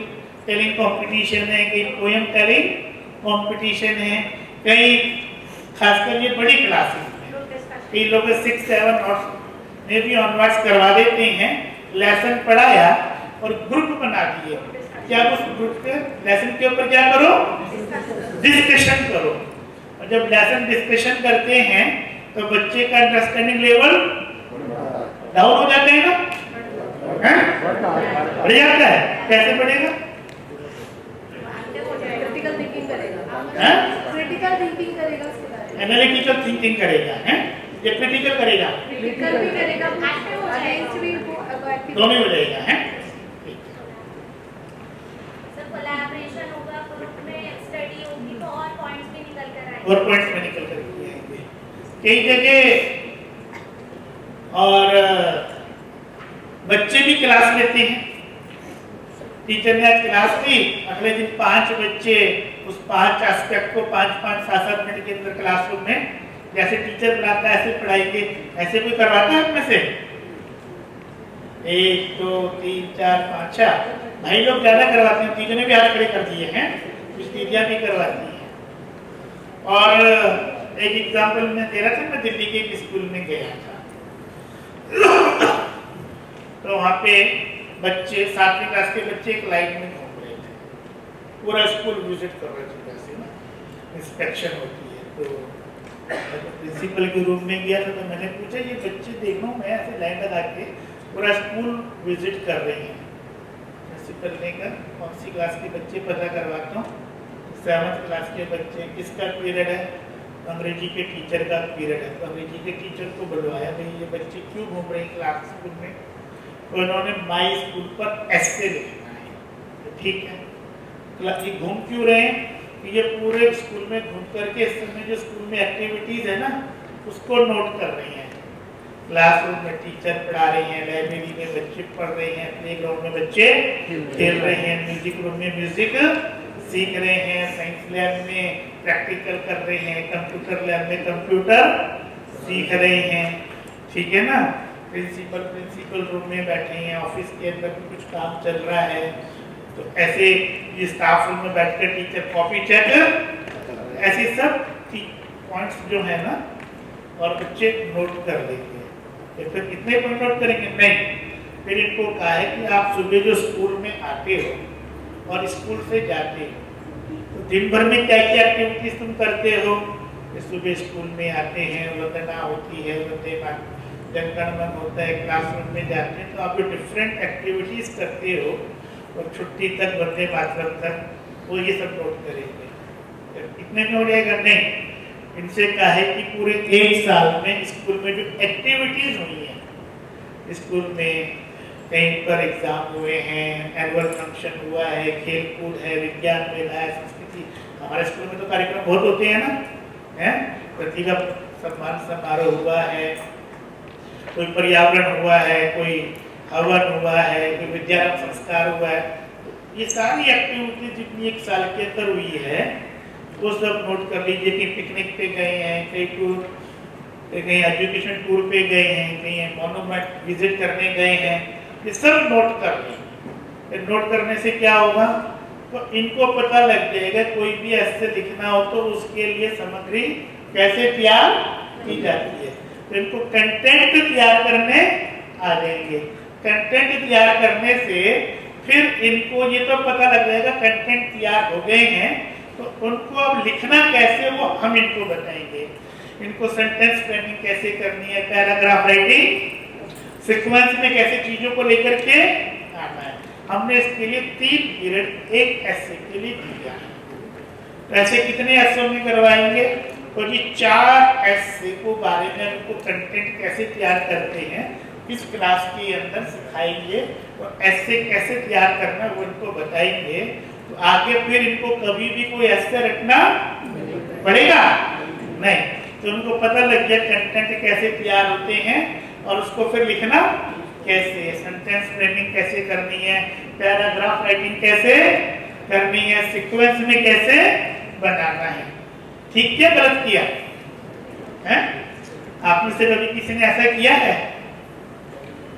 टेलिंग कंपटीशन है, कई पोएम टेलिंग कंपटीशन है, कई खासकर ये बड़ी क्लासेस में कई लोग 6-7 में भी ऑनवर्ड्स करवा देते हैं। लेसन पढ़ाया और ग्रुप बना दिए, क्या उस ग्रुप के लेसन के ऊपर क्या करो, डिस्कशन करो। और जब लेसन डिस्कशन करते हैं तो बच्चे का अंडरस्टैंडिंग लेवल डाउन हो जाता है ना, बढ़ जाता है। कैसे बढ़ेगा? क्रिटिकल थिंकिंग करेगा, क्रिटिकल थिंकिंग करेगा, एनालिटिकल थिंकिंग करेगा, है ये क्रिटिकल करेगा, क्रिटिकल भी करेगा, अगेंस्ट भी दोनों हो जाएगा, है। सर कोलैबोरेशन होगा, ग्रुप में स्टडी होगी तो और पॉइंट्स भी निकल कर आएंगे, और पॉइंट्स में निकल कर आएंगे कई जगह। और बच्चे भी क्लास लेते हैं, टीचर ने आज क्लास ली, अगले दिन 5 बच्चे उस 5 एस्पेक्ट को 5-5, 7-7 मिनट के अंदर क्लासरूम में जैसे टीचर पढ़ाता है ऐसे पढ़ाएंगे। ऐसे कोई करवाता है उसमें से? 1 2 3 4 5 6 भाई लोग ज्यादा करवाते हैं, टीचर ने भी हाथ खड़े कर दिए हैं, कुछ दीदियां भी करवाती हैं। और एक एग्जाम्पल मैं दे रहा था, मैं दिल्ली के एक स्कूल में गया था तो वहाँ पे बच्चे 7वीं क्लास के बच्चे एक लाइन में घूम रहे थे, पूरा स्कूल विजिट कर रहे थे, जैसे ना इंस्पेक्शन होती है। तो प्रिंसिपल के रूम में गया था तो मैंने पूछा, ये बच्चे देखो मैं ऐसे लाइन लगा के पूरा स्कूल विजिट कर रहे हैं। प्रिंसिपल ने कहा कौन सी क्लास के बच्चे, पता करवाता हूँ। 7th क्लास के बच्चे, किसका पीरियड है, अंग्रेजी के टीचर का पीरियड है। तो अंग्रेजी के टीचर को बुलवाया, भाई ये बच्चे क्यों घूम रहे हैं क्लास स्कूल में। तो उन्होंने माई स्कूल पर ऐसे लिखना है, तो ठीक है ये घूम क्यों रहे हैं, ये पूरे स्कूल में घूम करके इस समय जो स्कूल में एक्टिविटीज है ना उसको नोट कर रहे हैं। क्लासरूम में टीचर पढ़ा रहे हैं, लाइब्रेरी में बच्चे पढ़ रहे हैं, प्लेग्राउंड में बच्चे खेल रहे हैं, म्यूजिक रूम में म्यूजिक सीख रहे हैं, साइंस लैब में प्रैक्टिकल कर रहे हैं, कंप्यूटर लैब में कंप्यूटर सीख रहे हैं, ठीक है ना। प्रिंसिपल रूम में बैठे हैं, ऑफिस के अंदर भी कुछ काम चल रहा है, तो ऐसे ये स्टाफ रूम में बैठकर टीचर कॉपी चेक, ऐसे सब पॉइंट्स जो है ना और बच्चे नोट कर लेंगे। तो फिर कितने पॉइंट नोट करेंगे? नहीं, फिर इनको कहा है कि आप सुबह जो स्कूल में आते हो और स्कूल से जाते हो तो दिन भर में क्या क्या एक्टिविटीज तुम करते हो। सुबह स्कूल में आते हैं, वंदना होती है, वंदे जनगणमन होता है, क्लासरूम में जाते हैं, तो आप जो डिफरेंट एक्टिविटीज करते हो और छुट्टी तक, वंदे मातरम तक, वो ये सब नोट करेंगे। इतने में हो जाएगा नहीं, इनसे कहा है कि पूरे 1 साल में स्कूल में जो एक्टिविटीज हुई हैं, स्कूल में कहीं पर एग्जाम हुए हैं, एनुअल फंक्शन हुआ है, खेल कूद है, विज्ञान मेला है, संस्कृति, हमारे स्कूल में तो कार्यक्रम बहुत होते हैं ना, हैं, प्रतिभा सम्मान समारोह हुआ है, कोई पर्यावरण हुआ है, कोई हवन हुआ है, कोई विद्यारंभ संस्कार हुआ है, ये सारी एक्टिविटी जितनी 1 साल के अंदर हुई है वो सब नोट कर लीजिए कि पिकनिक पे गए हैं, कहीं टूर, कहीं एजुकेशन टूर पे गए हैं, कहीं मोनूमेंट विजिट करने गए हैं, ये सब नोट कर लें। नोट करने से क्या होगा, तो इनको पता लग जाएगा कोई भी ऐसे लिखना हो तो उसके लिए सामग्री कैसे तैयार की जाती है, तो इनको कंटेंट तैयार करने आ जाएंगे। कंटेंट तैयार करने से फिर इनको ये तो पता लग जाएगा कंटेंट तैयार हो गए हैं, तो उनको अब लिखना कैसे वो हम इनको बताएंगे। इनको सेंटेंस फ्रेमिंग कैसे करनी है, पैराग्राफ राइटिंग, सीक्वेंस में कैसे चीजों को लेकर के आना है। हमने इसके लिए 3 पीरियड एक एसे के लिए दिया है। तो ऐसे कितने एसे में करवाएंगे, तो जी 4 एसे को बारे में उनको कंटेंट कैसे तैयार करते हैं इस क्लास के अंदर सिखाएंगे, और ऐसे कैसे तैयार करना वो इनको बताएंगे। तो आगे फिर इनको कभी भी कोई ऐसे रखना पड़ेगा नहीं, तो उनको पता लग गया कंटेंट कैसे तैयार होते हैं और उसको फिर लिखना कैसे, सेंटेंस फ्रेमिंग कैसे करनी है, पैराग्राफ राइटिंग कैसे करनी है, सीक्वेंस में कैसे बनाना है। ठीक किया गलत किया है? आप में से कभी किसी ने ऐसा किया है?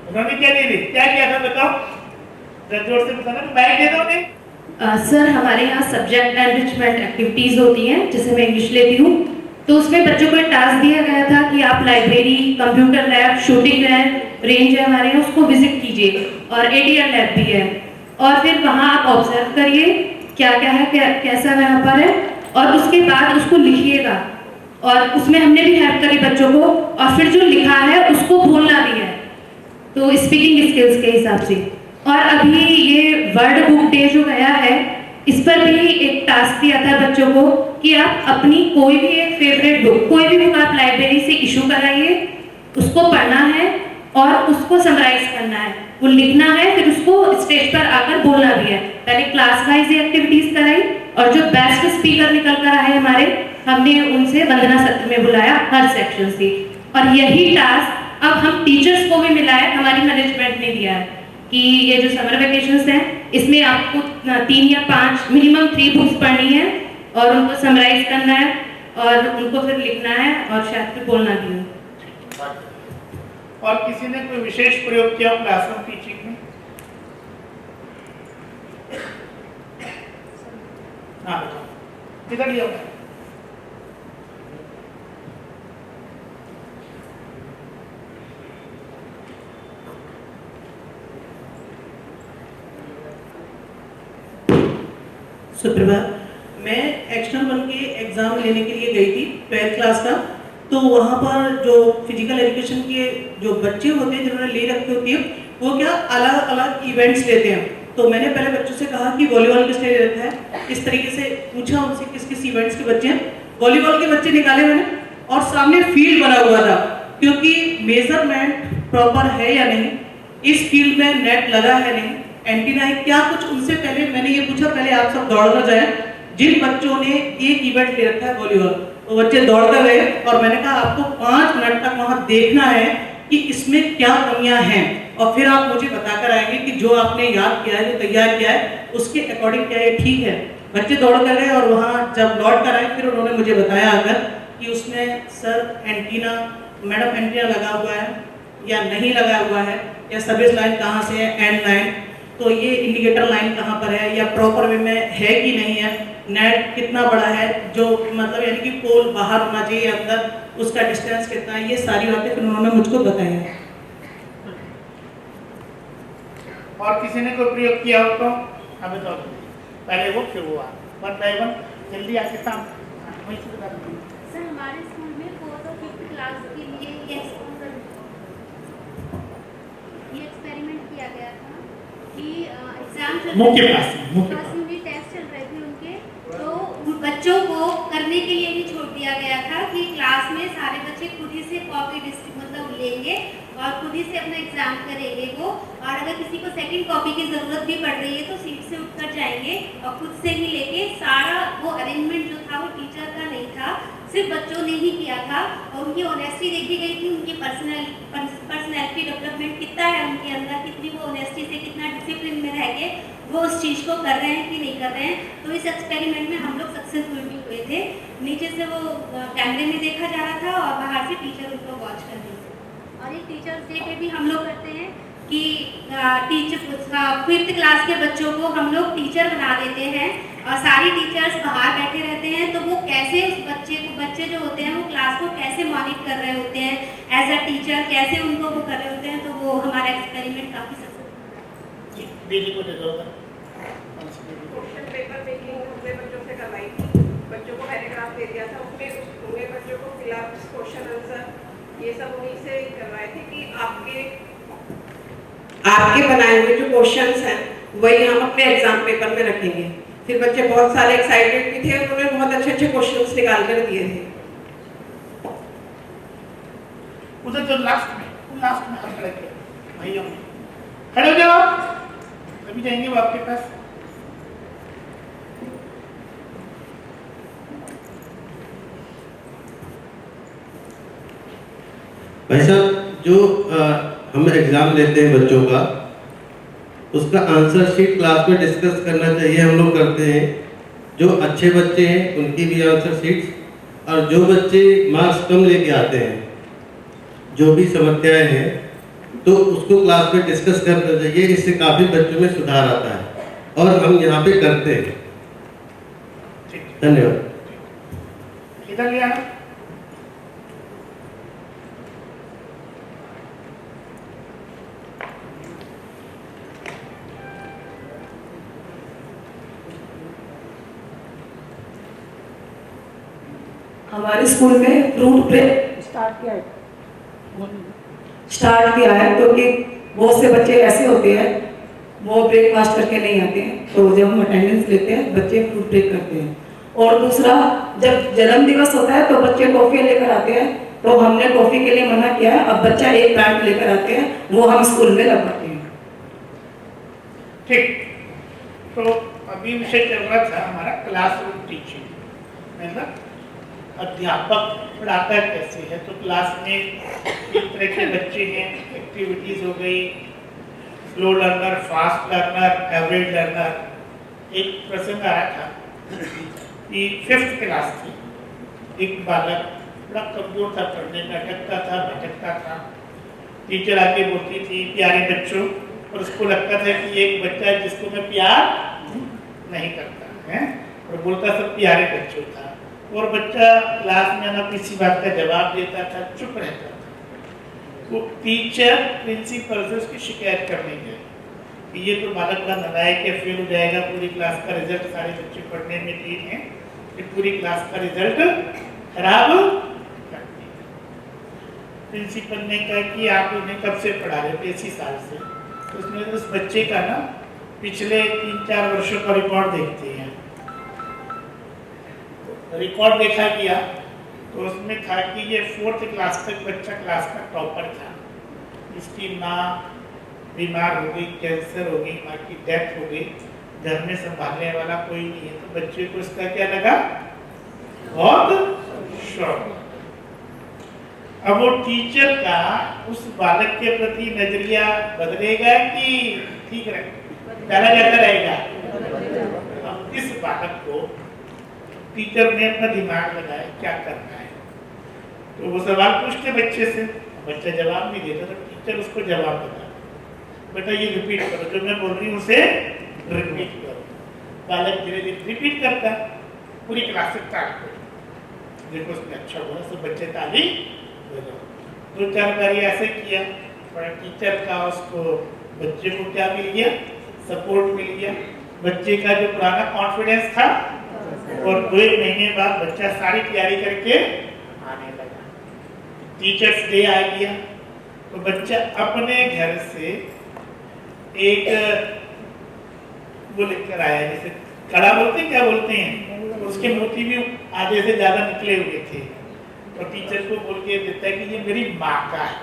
उन्होंने क्या नहीं दी, क्या किया था बताओ, जोर से बताना, मैं दे दो नहीं। सर हमारे यहाँ सब्जेक्ट एनरिचमेंट एक्टिविटीज़ होती हैं, जैसे मैं इंग्लिश लेती हूँ, तो उसमें बच्चों को एक टास्क दिया गया था कि आप library, computer lab, shooting range है हमारे यहाँ, उसको विजिट कीजिए, और ADR लैब भी है, और फिर वहाँ आप ऑब्जर्व करिए क्या क्या है, कैसा वहाँ पर है, और उसके बाद उसको लिखिएगा। और उसमें हमने भी हेल्प करी बच्चों को, और फिर जो लिखा है उसको बोलना भी है, तो स्पीकिंग स्किल्स के हिसाब से। और अभी ये वर्ड बुक डे जो गया है, इस पर भी एक टास्क दिया था बच्चों को कि आप अपनी कोई भी एक फेवरेट बुक, कोई भी बुक आप लाइब्रेरी से इशू कराइए, उसको पढ़ना है और उसको समराइज करना है, वो लिखना है, फिर उसको स्टेज पर आकर बोलना भी है। पहले क्लास वाइज एक्टिविटीज कराई, और जो बेस्ट स्पीकर निकल कर आए हमारे, हमने उनसे वंदना सत्र में बुलाया हर सेक्शन से। और यही टास्क अब हम टीचर्स को भी मिला है, हमारी मैनेजमेंट ने दिया है कि ये जो समर वेकेशंस हैं, इसमें आपको 3 या 5 मिनिमम 3 बुक्स पढ़नी है, और उनको समराइज करना है, और उनको फिर लिखना है, और शायद फिर बोलना भी है। और किसी ने कोई विशेष प्रयोग किया क्लासरूम टीचिंग में? हाँ किधर लिया? सुप्रभात, मैं एक्सटर्नल 1 के एग्ज़ाम लेने के लिए गई थी 12th क्लास का। तो वहाँ पर जो फिजिकल एजुकेशन के जो बच्चे होते हैं जिन्होंने ले रखी होती है, वो क्या अलग अलग इवेंट्स लेते हैं। तो मैंने पहले बच्चों से कहा कि वॉलीबॉल किसने ले रखा है, इस तरीके से पूछा उनसे किस किस इवेंट्स के बच्चे हैं। वॉलीबॉल के बच्चे निकाले मैंने, और सामने फील्ड बना हुआ था, क्योंकि मेजरमेंट प्रॉपर है या नहीं, इस फील्ड में नेट लगा है नहीं, एंटीना है क्या, कुछ उनसे पहले मैंने ये पूछा, पहले आप सब दौड़ कर जाए। जिन बच्चों ने एक इवेंट ले रखा है वॉलीबॉल, वो बच्चे दौड़ कर गए, और मैंने कहा आपको 5 मिनट तक वहाँ देखना है कि इसमें क्या कमियां हैं, और फिर आप मुझे बताकर आएंगे कि जो आपने याद किया है, जो तैयार किया है, उसके अकॉर्डिंग क्या ये ठीक है। बच्चे दौड़ कर गए, और वहाँ जब लौट कर आए फिर उन्होंने मुझे बताया आकर कि उसमें सर एंटीना, मैडम एंटीना लगा हुआ है या नहीं लगा हुआ है, या सर्विस लाइन कहाँ से है, एंड लाइन, तो ये इंडिकेटर लाइन कहाँ पर है, या प्रॉपर वे में है कि नहीं है, नेट कितना बड़ा है, जो मतलब यानी कि पोल बाहर होना चाहिए अंदर, उसका डिस्टेंस कितना है, ये सारी बातें फिर उन्होंने मुझको बताया। और किसी ने कोई प्रयोग किया हो तो हमें तो पहले वो फिर वो 1 by 1 जल्दी आके सामने वहीं से बता दो। सर हमारे स्कूल में 4th और 5th क्लास के लिए ये एक्सपेरिमेंट किया गया था कि एग्जाम मुख्य क्लास में टेस्ट चल रहे थे उनके, तो बच्चों को बच्चे खुद ही से कॉपी मतलब लेंगे और खुद ही से अपना एग्जाम करेंगे वो, और अगर किसी को सेकंड कॉपी की ज़रूरत भी पड़ रही है तो सीट से उठकर जाएंगे और खुद से ही लेके सारा वो अरेंजमेंट जो था वो टीचर का नहीं था, सिर्फ बच्चों ने ही किया था। और उनकी ऑनेस्टी देखी गई थी, उनकी पर्सनैलिटी डेवलपमेंट कितना है उनके अंदर, कितनी वो ऑनेस्टी से कितना डिसिप्लिन में रह के वो उस चीज़ को कर रहे हैं कि नहीं कर रहे हैं। तो इस एक्सपेरिमेंट में हम लोग सक्सेसफुल भी हुए थे। नीचे से वो कैमरे में देखा जा रहा था और बाहर से टीचर उनको वॉच कर रहे थे। और एक टीचर्स डे पे भी हम लोग करते हैं कि फिफ्थ क्लास के बच्चों को हम लोग टीचर बना देते हैं और सारी टीचर्स बाहर बैठे रहते हैं, तो वो कैसे उस बच्चे जो होते हैं वो क्लास को कैसे मॉनिटर कर रहे होते हैं एज अ टीचर, कैसे उनको वो कर रहे होते हैं। तो वो हमारा एक्सपेरिमेंट काफ़ी क्वेश्चन पेपर मेकिंग हमने बच्चों से करवाई थी, बच्चों को पैराग्राफ दे दिया था, उसमें बच्चों को फिल अप क्वेश्चन आंसर ये सब उन्हीं से करवाए थे कि आपके बनाए हुए जो क्वेश्चंस हैं वही हम अपने एग्जाम पेपर में रखेंगे। फिर बच्चे बहुत सारे एक्साइटेड भी थे, उन्होंने बहुत अच्छे अच्छे क्वेश्चंस निकाल कर दिए थे। उधर जो लास्ट में हम खड़े थे भैया खड़े हो जाओ, अभी जाएंगे वो आपके पास। भाई साहब, जो हम एग्ज़ाम लेते हैं बच्चों का, उसका आंसर शीट क्लास में डिस्कस करना चाहिए, हम लोग करते हैं। जो अच्छे बच्चे हैं उनकी भी आंसर शीट्स, और जो बच्चे मार्क्स कम लेके आते हैं, जो भी समस्याएं हैं, तो उसको क्लास में डिस्कस करना चाहिए। इससे काफ़ी बच्चों में सुधार आता है और हम यहाँ पे करते हैं। धन्यवाद। इधर ले आना। हमारे स्कूल में फ्रूट ब्रेक स्टार्ट किया है, क्योंकि बहुत से बच्चे ऐसे होते हैं वो ब्रेकफास्ट करके नहीं आते हैं, तो जब हम अटेंडेंस लेते हैं बच्चे फ्रूट ब्रेक करते हैं। और दूसरा, जब जन्म दिवस होता है तो बच्चे टॉफी लेकर आते हैं, तो हमने टॉफी के लिए मना किया है। अब बच्चा एक पैंट लेकर आते हैं, वो हम स्कूल में लगवाते हैं। ठीक, तो अभी विषय चल रहा था हमारा क्लासरूम टीचिंग, मतलब अध्यापक पढ़ाता कैसे है। तो क्लास में एक तरह के बच्चे हैं, एक्टिविटीज हो गई, slow learner, fast learner, average learner. एक प्रसंग आया था कि 5th क्लास थी, एक बालक बड़ा कमजोर था, पढ़ने में अटकता था, भटकता था। टीचर आके बोलती थी प्यारे बच्चों, और उसको लगता था कि एक बच्चा है जिसको मैं प्यार नहीं करता है, और बोलता सब प्यारे बच्चों था। और बच्चा क्लास में ना किसी बात का जवाब देता था, चुप रहता था। तो टीचर प्रिंसिपल से उसकी शिकायत करने गए कि ये तो बालक का नालायक है, फेल हो जाएगा, पूरी क्लास का रिजल्ट, सारे बच्चे पढ़ने में ठीक हैं, फिर पूरी क्लास का रिजल्ट खराब कर दिया। प्रिंसिपल ने कहा कि आप उन्हें कब से पढ़ा रहे थे? इसी साल से। तो उसने उस बच्चे का ना पिछले 3-4 वर्षों का रिकॉर्ड देखते हैं। रिकॉर्ड देखा गया तो उसमें था कि ये 4th क्लास तक बच्चा क्लास का टॉपर था। इसकी माँ बीमार हो गई, कैंसर हो गई, माँ की डेथ हो गई, घर में संभालने वाला कोई नहीं है। तो बच्चे को इसका क्या लगा? बहुत शौक। अब वो टीचर का उस बालक के प्रति नजरिया बदलेगा कि ठीक रहेगा, डाला जाता रहेगा? अब इस बालक को टीचर ने अपना दिमाग लगाया क्या करना है। तो वो सवाल पूछते बच्चे से, बच्चा जवाब नहीं देता, तो टीचर उसको जवाब बता, बेटा ये रिपीट करो, जो मैं बोल रही हूँ उसे रिपीट करो। बालक धीरे धीरे रिपीट करता, पूरी क्लास से ताली बजाओ। देखो उसने अच्छा हुआ, सब बच्चे ताली बजाओ। 2-4 बार ऐसे किया, बड़ा टीचर का उसको बच्चे को क्या मिल गया? सपोर्ट मिल गया। बच्चे का जो पुराना कॉन्फिडेंस था, और 2 महीने बाद बच्चा सारी तैयारी करके आने लगा। टीचर्स डे आ गया तो बच्चा अपने घर से एक वो लेकर आया, जैसे कड़ा बोलते हैं, क्या बोलते हैं, उसके मोती भी आधे से ज्यादा निकले हुए थे। और टीचर को बोल के देता है कि ये मेरी माँ का है,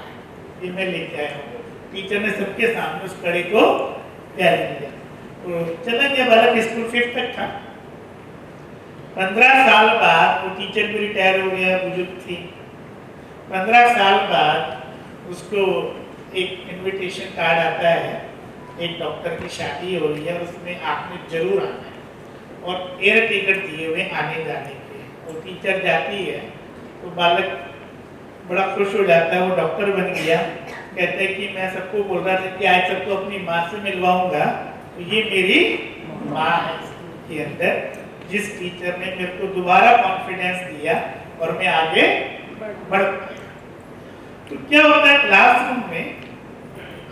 ये मैं लेके आया हूँ। टीचर ने सबके सामने उस कड़े को तैयार किया। तो चला गया बालक स्कूल 5th तक था। 15 साल बाद वो टीचर भी रिटायर हो गया, बुजुर्ग थी। 15 साल बाद उसको एक इनविटेशन कार्ड आता है, एक डॉक्टर की शादी हो रही है, उसमें आपने जरूर आना है और एयर टिकट दिए हुए आने जाने के। वो टीचर जाती है तो बालक बड़ा खुश हो जाता है, वो डॉक्टर बन गया। कहते हैं कि मैं सबको बोल रहा था कि आज सबको अपनी माँ से मिलवाऊंगा, तो ये मेरी माँ है स्कूल के अंदर, जिस टीचर ने मेरे को दोबारा कॉन्फिडेंस दिया और मैं आगे बढ़ पाया। तो क्या होता है क्लासरूम में,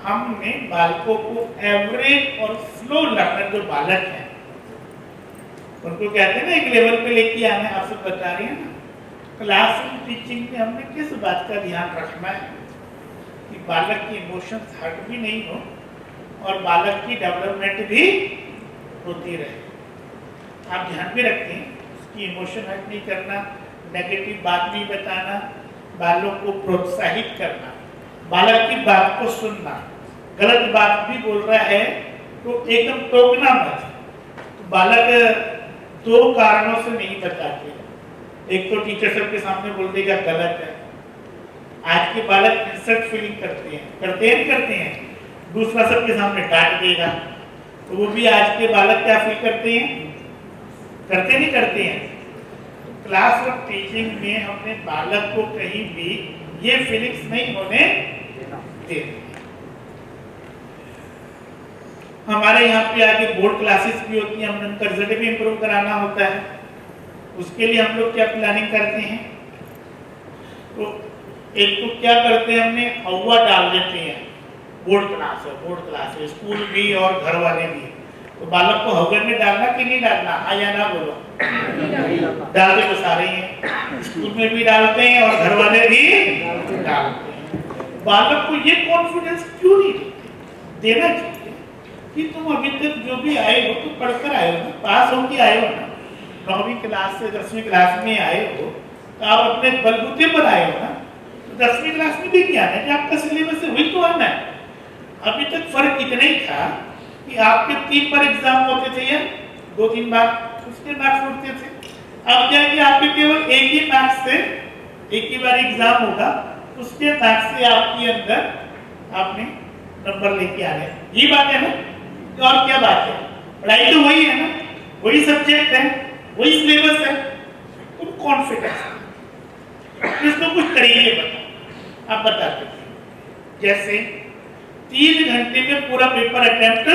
हमने बालकों को एवरेज और स्लो लर्नर जो बालक हैं उनको कहते हैं ना एक लेवल पे लेके आना है। आप सब बता रहे हैं ना, क्लासरूम टीचिंग में हमने किस बात का ध्यान रखना है कि बालक की इमोशंस हर्ट भी नहीं हो और बालक की डेवलपमेंट भी होती रहे। आप ध्यान भी रखें, उसकी इमोशन हर्ट नहीं करना, नेगेटिव बात नहीं बताना, बालों को प्रोत्साहित करना, बालक की बात को सुनना। गलत बात भी बोल रहा है तो एकदम टोकना मत। तो बालक 2 कारणों से नहीं बताते। एक तो टीचर सबके सामने बोल देगा गलत है। आज के बालक इंसल्ट फीलिंग करते हैं। दूसरा सबके सामने डांट देगा, तो वो भी आज के बालक क्या फील करते हैं। क्लास ऑफ टीचिंग में हमने बालक को कहीं भी ये फीलिंग्स नहीं होने देनी। हमारे यहाँ पे आगे बोर्ड क्लासेस भी होती हैं, हमने उनका रिजल्ट भी इम्प्रूव कराना होता है। उसके लिए हम लोग क्या प्लानिंग करते हैं, तो एक तो क्या करते हैं, हमने हवा डाल देते हैं। बोर्ड क्लास है स्कूल भी और घर वाले भी। तो बालक को हवा में डालना कि नहीं डालना, हाँ या ना बोलो। डालते तो सारे हैं, स्कूल में भी डालते हैं और घर वाले भी डालते हैं। बालक को ये कॉन्फिडेंस क्यों नहीं देना चाहिए कि तुम अभी तक जो भी आए हो तो पढ़कर आए हो, पास होके आए हो ना। 9वीं क्लास से 10वीं क्लास में आए हो तो आप अपने बलबूते पर आए हो ना। तो 10वीं क्लास में भी क्या है कि आपका सिलेबस है वही तो आना है। अभी तक फर्क इतना ही था कि आपके 3 बार एग्जाम होते थे या 2-3 बार, उसके मार्क्स उठते थे। अब क्या है कि आपके केवल एक ही मार्क्स से एक ही बार एग्जाम होगा, उसके मार्क्स से आपके अंदर आपने नंबर लेके आ रहे। ये बात है ना, तो और क्या बात है। पढ़ाई तो वही है ना, वही सब्जेक्ट है, वही सिलेबस है। तुम कॉन्फिडेंस इसको कुछ तरीके बताओ, आप बताते थे। जैसे 3 घंटे में पूरा पेपर अटेम्प्ट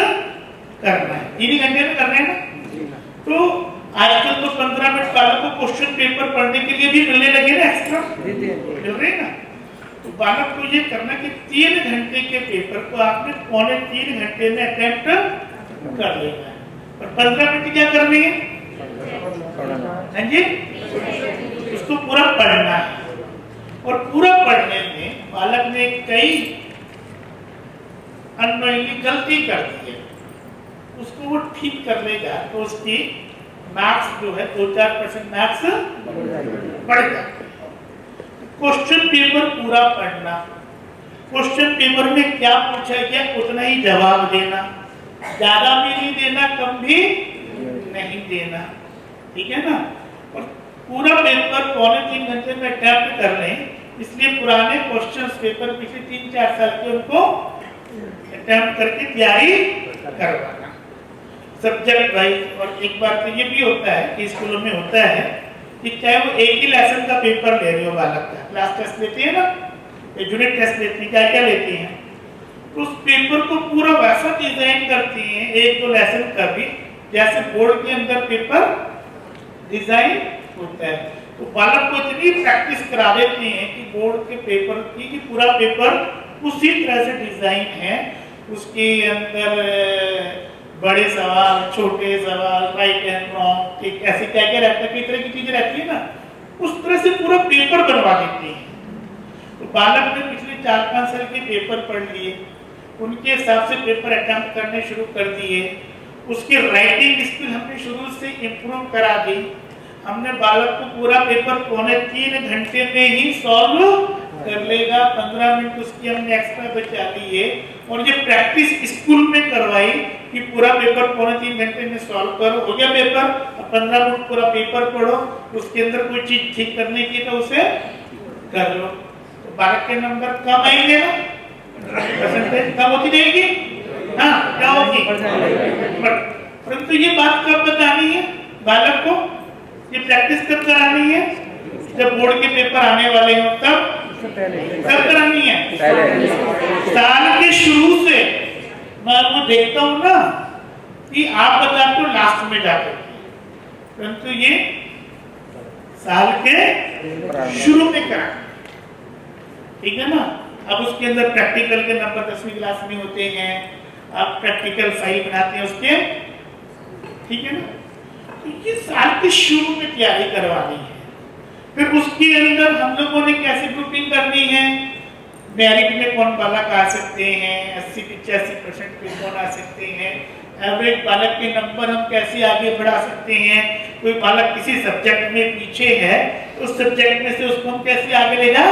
करना है, 3 घंटे में करना है ना। तो आजकल तो 15 मिनट बालक को क्वेश्चन पेपर पढ़ने के लिए भी मिलने लगे ना, एक्स्ट्रा मिल रहे ना। तो बालक को ये करना कि 3 घंटे के पेपर को आपने 3.25 घंटे में अटेम्प्ट कर लेना है। और 15 मिनट क्या करनी है, हाँ जी, उसको पूरा पढ़ना है। और पूरा पढ़ने में बालक ने कई अननोइंगली गलती कर दी है, उसको वो ठीक कर लेगा तो उसकी मार्क्स जो है 2-4% मार्क्स बढ़ जाते हैं। क्वेश्चन पेपर पूरा पढ़ना, क्वेश्चन पेपर में क्या पूछा गया उतना ही जवाब देना, ज्यादा भी नहीं देना, कम भी नहीं देना, ठीक है ना। और पूरा पेपर 3.25 घंटे में अटेम्प्ट कर लें, इसलिए पुराने क्वेश्चंस पेपर पिछले 3-4 साल के उनको अटेम्प्ट करके तैयारी करवाना सब्जेक्ट वाइज। और एक बार तो ये भी होता है कि स्कूलों में होता है कि चाहे वो एक ही लेसन का पेपर ले रहे हो बालक का, क्लास टेस्ट लेते हैं ना, यूनिट टेस्ट लेते हैं, क्या क्या लेते हैं, तो उस पेपर को पूरा वैसा डिजाइन करते हैं 1-2 लेसन का भी जैसे बोर्ड के अंदर पेपर डिजाइन होता है। तो बालक को इतनी प्रैक्टिस करा देते हैं कि बोर्ड के पेपर की कि पूरा पेपर उसी तरह से डिजाइन है। उसके अंदर बड़े सवाल, छोटे सवाल, राइट एंड रॉन्ग, ठीक ऐसे क्या क्या रहता है, कई तरह की चीजें रहती है ना, उस तरह से पूरा पेपर बनवा देते हैं। तो बालक ने पिछले 4-5 साल के पेपर पढ़ लिए, उनके हिसाब से पेपर अटेम्प्ट करने शुरू कर दिए, उसकी राइटिंग स्किल हमने शुरू से इम्प्रूव करा दी। हमने बालक को पूरा पेपर 3.25 घंटे में ही सॉल्व कर लेगा। 15 मिनट उसकी हमने एक्स्ट्रा बचा लिए और ये प्रैक्टिस स्कूल में करवाई कि पूरा पेपर 3.25 घंटे में सॉल्व करो, हो गया पेपर। 15 मिनट पूरा पेपर पढ़ो, उसके अंदर कोई चीज ठीक करने की तो उसे कर लो। तो बालक के नंबर कम आएंगे ना, परसेंटेज कम होती जाएगी। हाँ, क्या होगी? परंतु ये बात कब बतानी है बालक को, ये प्रैक्टिस कब करानी है? जब बोर्ड के पेपर आने वाले हो तब करानी है। साल के शुरू से मैं वो देखता हूँ ना कि आप बताते हो लास्ट में जाकर, परंतु ये साल के शुरू में करा, ठीक है ना। अब उसके अंदर प्रैक्टिकल के नंबर 10वीं क्लास में होते हैं, आप प्रैक्टिकल फाइल बनाते हैं उसके, ठीक है ना। तो ये साल के शुरू में तैयारी करवानी है। फिर उसके अंदर हम लोगों ने कैसे ग्रुपिंग करनी है, मेरिट में कौन बालक आ सकते हैं, 80-85% पे कौन आ सकते हैं, एवरेज बालक के नंबर हम कैसे आगे बढ़ा सकते हैं। कोई बालक किसी सब्जेक्ट में पीछे है तो उस सब्जेक्ट में से उसको हम कैसे आगे ले जा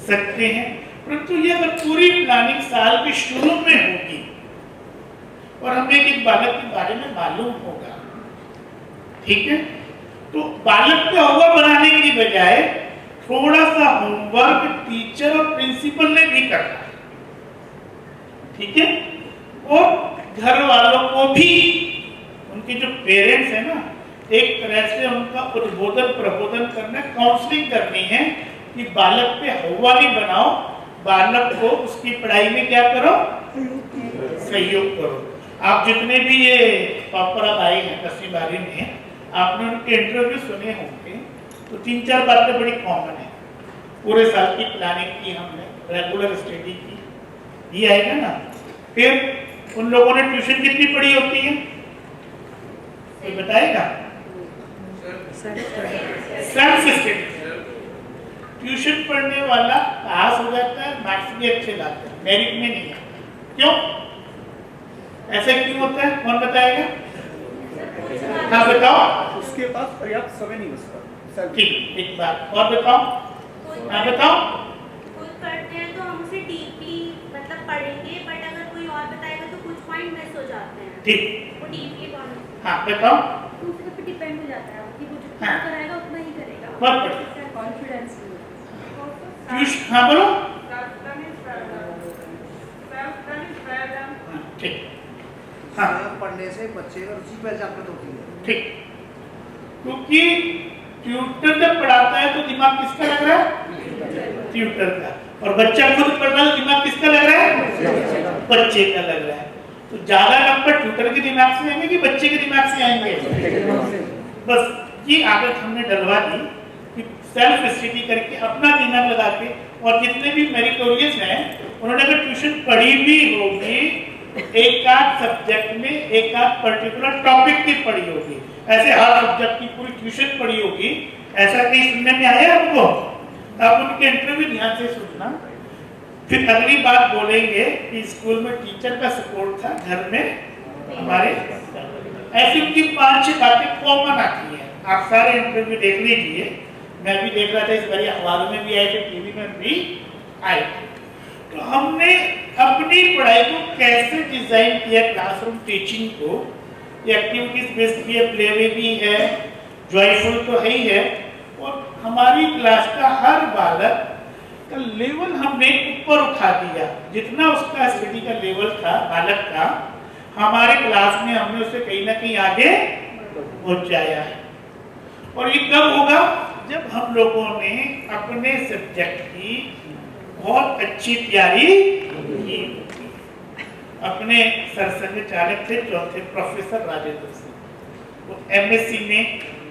सकते हैं। परंतु ये अगर पूरी प्लानिंग साल के शुरू में होगी और हमें एक बालक के बारे में मालूम होगा, ठीक है, तो बालक को अव्वल बनाने की बजाय थोड़ा सा होमवर्क टीचर और प्रिंसिपल ने भी करना है, ठीक है। और घर वालों को भी, उनके जो पेरेंट्स है ना, एक तरह से उनका उद्बोधन प्रबोधन करना, काउंसलिंग करनी है कि बालक पे हवा नहीं बनाओ, बालक को उसकी पढ़ाई में क्या करो, सहयोग करो। आप जितने भी ये टॉपर अब आए हैं 10वीं 12वीं में, आपने उनके इंटरव्यू सुने होंगे, तो 3-4 बातें बड़ी कॉमन है। पूरे साल की प्लानिंग की हमने, रेगुलर स्टडी की, ये आएगा ना। फिर उन लोगों ने ट्यूशन कितनी पढ़ी होती है, कोई बताएगा? Self study. ट्यूशन पढ़ने वाला पास हो जाता है, मार्क्स भी अच्छे लाता है, मेरिट में नहीं है। क्यों ऐसा क्यों होता है, कौन बताएगा? हाँ बताओ। उसके पास पर्याप्त समय नहीं बचता। ठीक, एक बात और बताओ। हाँ बताओ। खुद पढ़ते हैं तो हम उसे डीपली मतलब पढ़ेंगे, बट अगर कोई और बताएगा तो कुछ पॉइंट मिस हो जाते हैं। ठीक, वो डीपली कौन? हाँ बताओ। दूसरे पे डिपेंड हो जाता है कि वो जितना कराएगा उतना ही करेगा। बहुत बढ़िया। कॉन्फिडेंस। ट्यूशन, हाँ बोलो। ठीक, हाँ पढ़ने से बच्चे का रुचि पैदा जागृत होती है। ठीक, क्योंकि ट्यूटर जब पढ़ाता है तो दिमाग किसका लग रहा है? ट्यूटर का। और बच्चा खुद पढ़ रहा है तो दिमाग किसका लग रहा है? बच्चे का लग रहा है। तो ज्यादा नंबर ट्यूटर के दिमाग से आएंगे कि बच्चे के दिमाग से आएंगे? बस ये आदत हमने डलवा दी कि सेल्फ स्टडी करके अपना दिमाग लगा के, और जितने भी मेरिटोरियस हैं उन्होंने अगर ट्यूशन पढ़ी भी होगी, एक आध सब्जेक्ट में एक आध पर्टिकुलर टॉपिक की पढ़ी होगी, ऐसे हर सब्जेक्ट की पूरी ट्यूशन पढ़ी होगी, ऐसा कहीं सुनने में आया आपको? आप उनके इंटरव्यू ध्यान से सुनना। फिर अगली बात बोलेंगे कि स्कूल में टीचर का सपोर्ट था, घर में हमारे, ऐसी उनकी 5-6 बातें कॉमन आती है। आप सारे इंटरव्यू देख लीजिए, मैं भी देख रहा था, इस बार अखबारों में भी आए थे, टीवी में भी आए थे। तो हमने अपनी पढ़ाई को कैसे डिजाइन किया, क्लासरूम टीचिंग को, एक्टिविटीज बेस्ड भी है, प्ले वे भी है, जॉयफुल तो है ही है, और हमारी क्लास का हर बालक का लेवल हमने ऊपर उठा दिया। जितना उसका स्टडी का लेवल था बालक का, हमारे क्लास में हमने उसे कहीं ना कहीं आगे पहुंचाया है। और ये कब होगा? जब हम लोगों ने अपने सब्जेक्ट की बहुत अच्छी तैयारी की। अपने सरसंघ चालक थे चौथे प्रोफेसर राजेंद्र सिंह, वो एमएससी में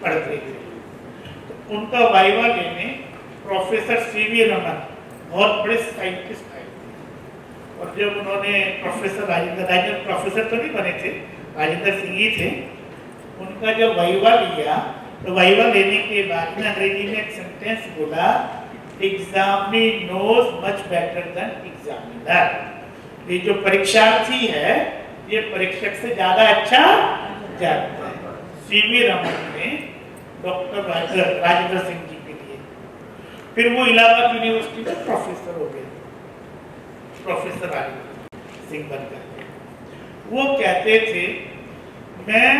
पढ़ते थे, तो उनका वाइवा लेने प्रोफेसर सीवी रमन, बहुत बड़े साइंटिस्ट आए थे। और जब उन्होंने प्रोफेसर राजेंद्र प्रोफेसर तो नहीं बने थे, राजेंद्र सिंह ही थे, उनका जब वाइवा लिया तो वाइवा लेने के बाद में अंग्रेजी में एक सेंटेंस बोला, examinee knows much better than examiner. ये जो परीक्षार्थी है ये परीक्षक से ज्यादा अच्छा जानता है। सीवी रमन ने डॉक्टर राजेंद्र सिंह जी के लिए। फिर वो इलाहाबाद यूनिवर्सिटी में प्रोफेसर हो गए, प्रोफेसर राजेंद्र सिंह बनकर। वो कहते थे मैं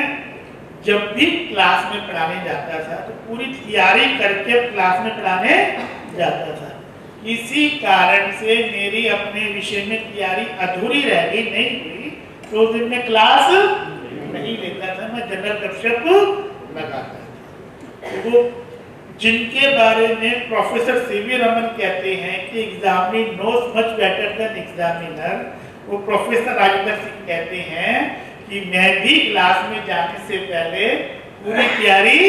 जब भी क्लास में पढ़ाने जाता था तो पूरी तैयारी करके क्लास में पढ़ाने जाता था। इसी कारण से मेरी अपने विषय में तैयारी अधूरी रह गई, नहीं हुई, तो उस दिन में क्लास नहीं लेता था, मैं जनरल गपशप लगाता था। वो जिनके बारे में प्रोफेसर सीवी रमन कहते हैं कि examiner knows much better than examiner, वो प्रोफेसर राजेंद्र सिंह कहते हैं कि मैं भी क्लास में जाने से पहले पूरी तैयारी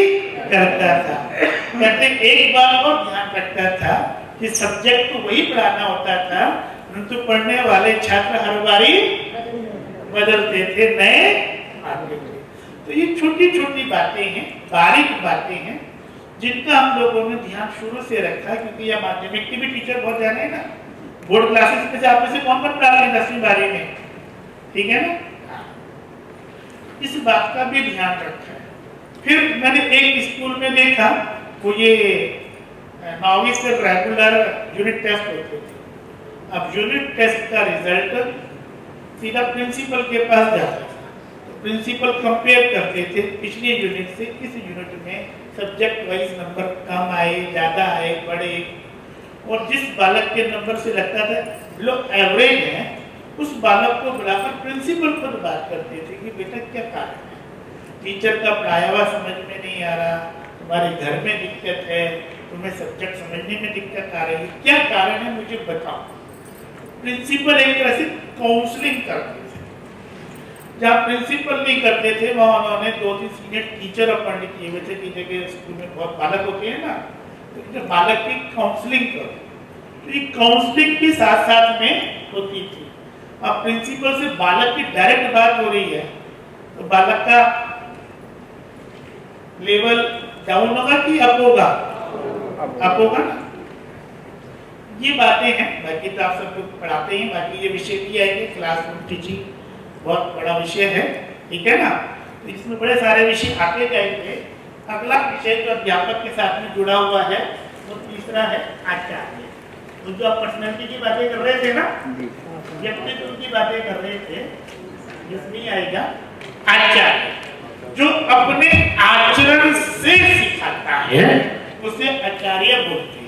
करता था। कहते एक बार और ध्यान रखता था कि सब्जेक्ट तो वही पढ़ाना होता था, परंतु पढ़ने वाले छात्र हर बारी बदलते थे, नए आते थे। तो ये छोटी छोटी बातें हैं, बारीक बातें हैं, जिनका हम लोगों ने ध्यान शुरू से रखा, क्योंकि यह माध्यमिक के भी टीचर बहुत जाने ना, बोर्ड क्लासेस में से आप में से कौन पढ़ा रहे हैं 10वीं 12वीं में, ठीक है ना, इस बात का भी ध्यान रखा है। फिर मैंने एक स्कूल में देखा, वो ये 9वीं से रेगुलर यूनिट टेस्ट होते थे। अब यूनिट टेस्ट का रिजल्ट सीधा प्रिंसिपल के पास जाता था, तो प्रिंसिपल कंपेयर करते थे पिछले यूनिट से इस यूनिट में सब्जेक्ट वाइज नंबर कम आए, ज्यादा आए, बढ़े, और जिस बालक के नंबर से लगता था लो एवरेज है, उस बालक को बुलाकर प्रिंसिपल पर बात करते थे कि बेटा क्या कारण है, टीचर का पढ़ाया हुआ समझ में नहीं आ रहा, तुम्हारे घर में दिक्कत है, तुम्हें सब्जेक्ट समझने में दिक्कत आ रही है, क्या कारण है मुझे बताओ। प्रिंसिपल एक तरह से काउंसलिंग करते थे। जहाँ प्रिंसिपल नहीं करते थे वहाँ उन्होंने 2-3 सीनियर टीचर अपॉइंट किए हुए थे। टीचर के स्कूल में बहुत बालक होते हैं ना, तो बालक की काउंसलिंग करो, तो ये काउंसलिंग भी साथ साथ में होती थी। अब प्रिंसिपल से बालक की डायरेक्ट बात हो रही है तो बालक का लेवल डाउन होगा कि अप होगा? अप होगा ना। ये बातें हैं, बाकी तो आप सबको पढ़ाते हैं, बाकी ये विषय भी आएंगे, क्लासरूम टीचिंग बहुत बड़ा विषय है, ठीक है ना, तो इसमें बड़े सारे विषय आते जाएंगे। अगला विषय जो अध्यापक के साथ में जुड़ा हुआ है वो तीसरा है आचार्य। तो जो आप पर्सनैलिटी की बातें कर रहे थे ना, व्यक्तित्व की बातें कर रहे थे, जिसमें आएगा आचार्य, जो अपने आचरण से सिखाता है उसे आचार्य बोलते हैं।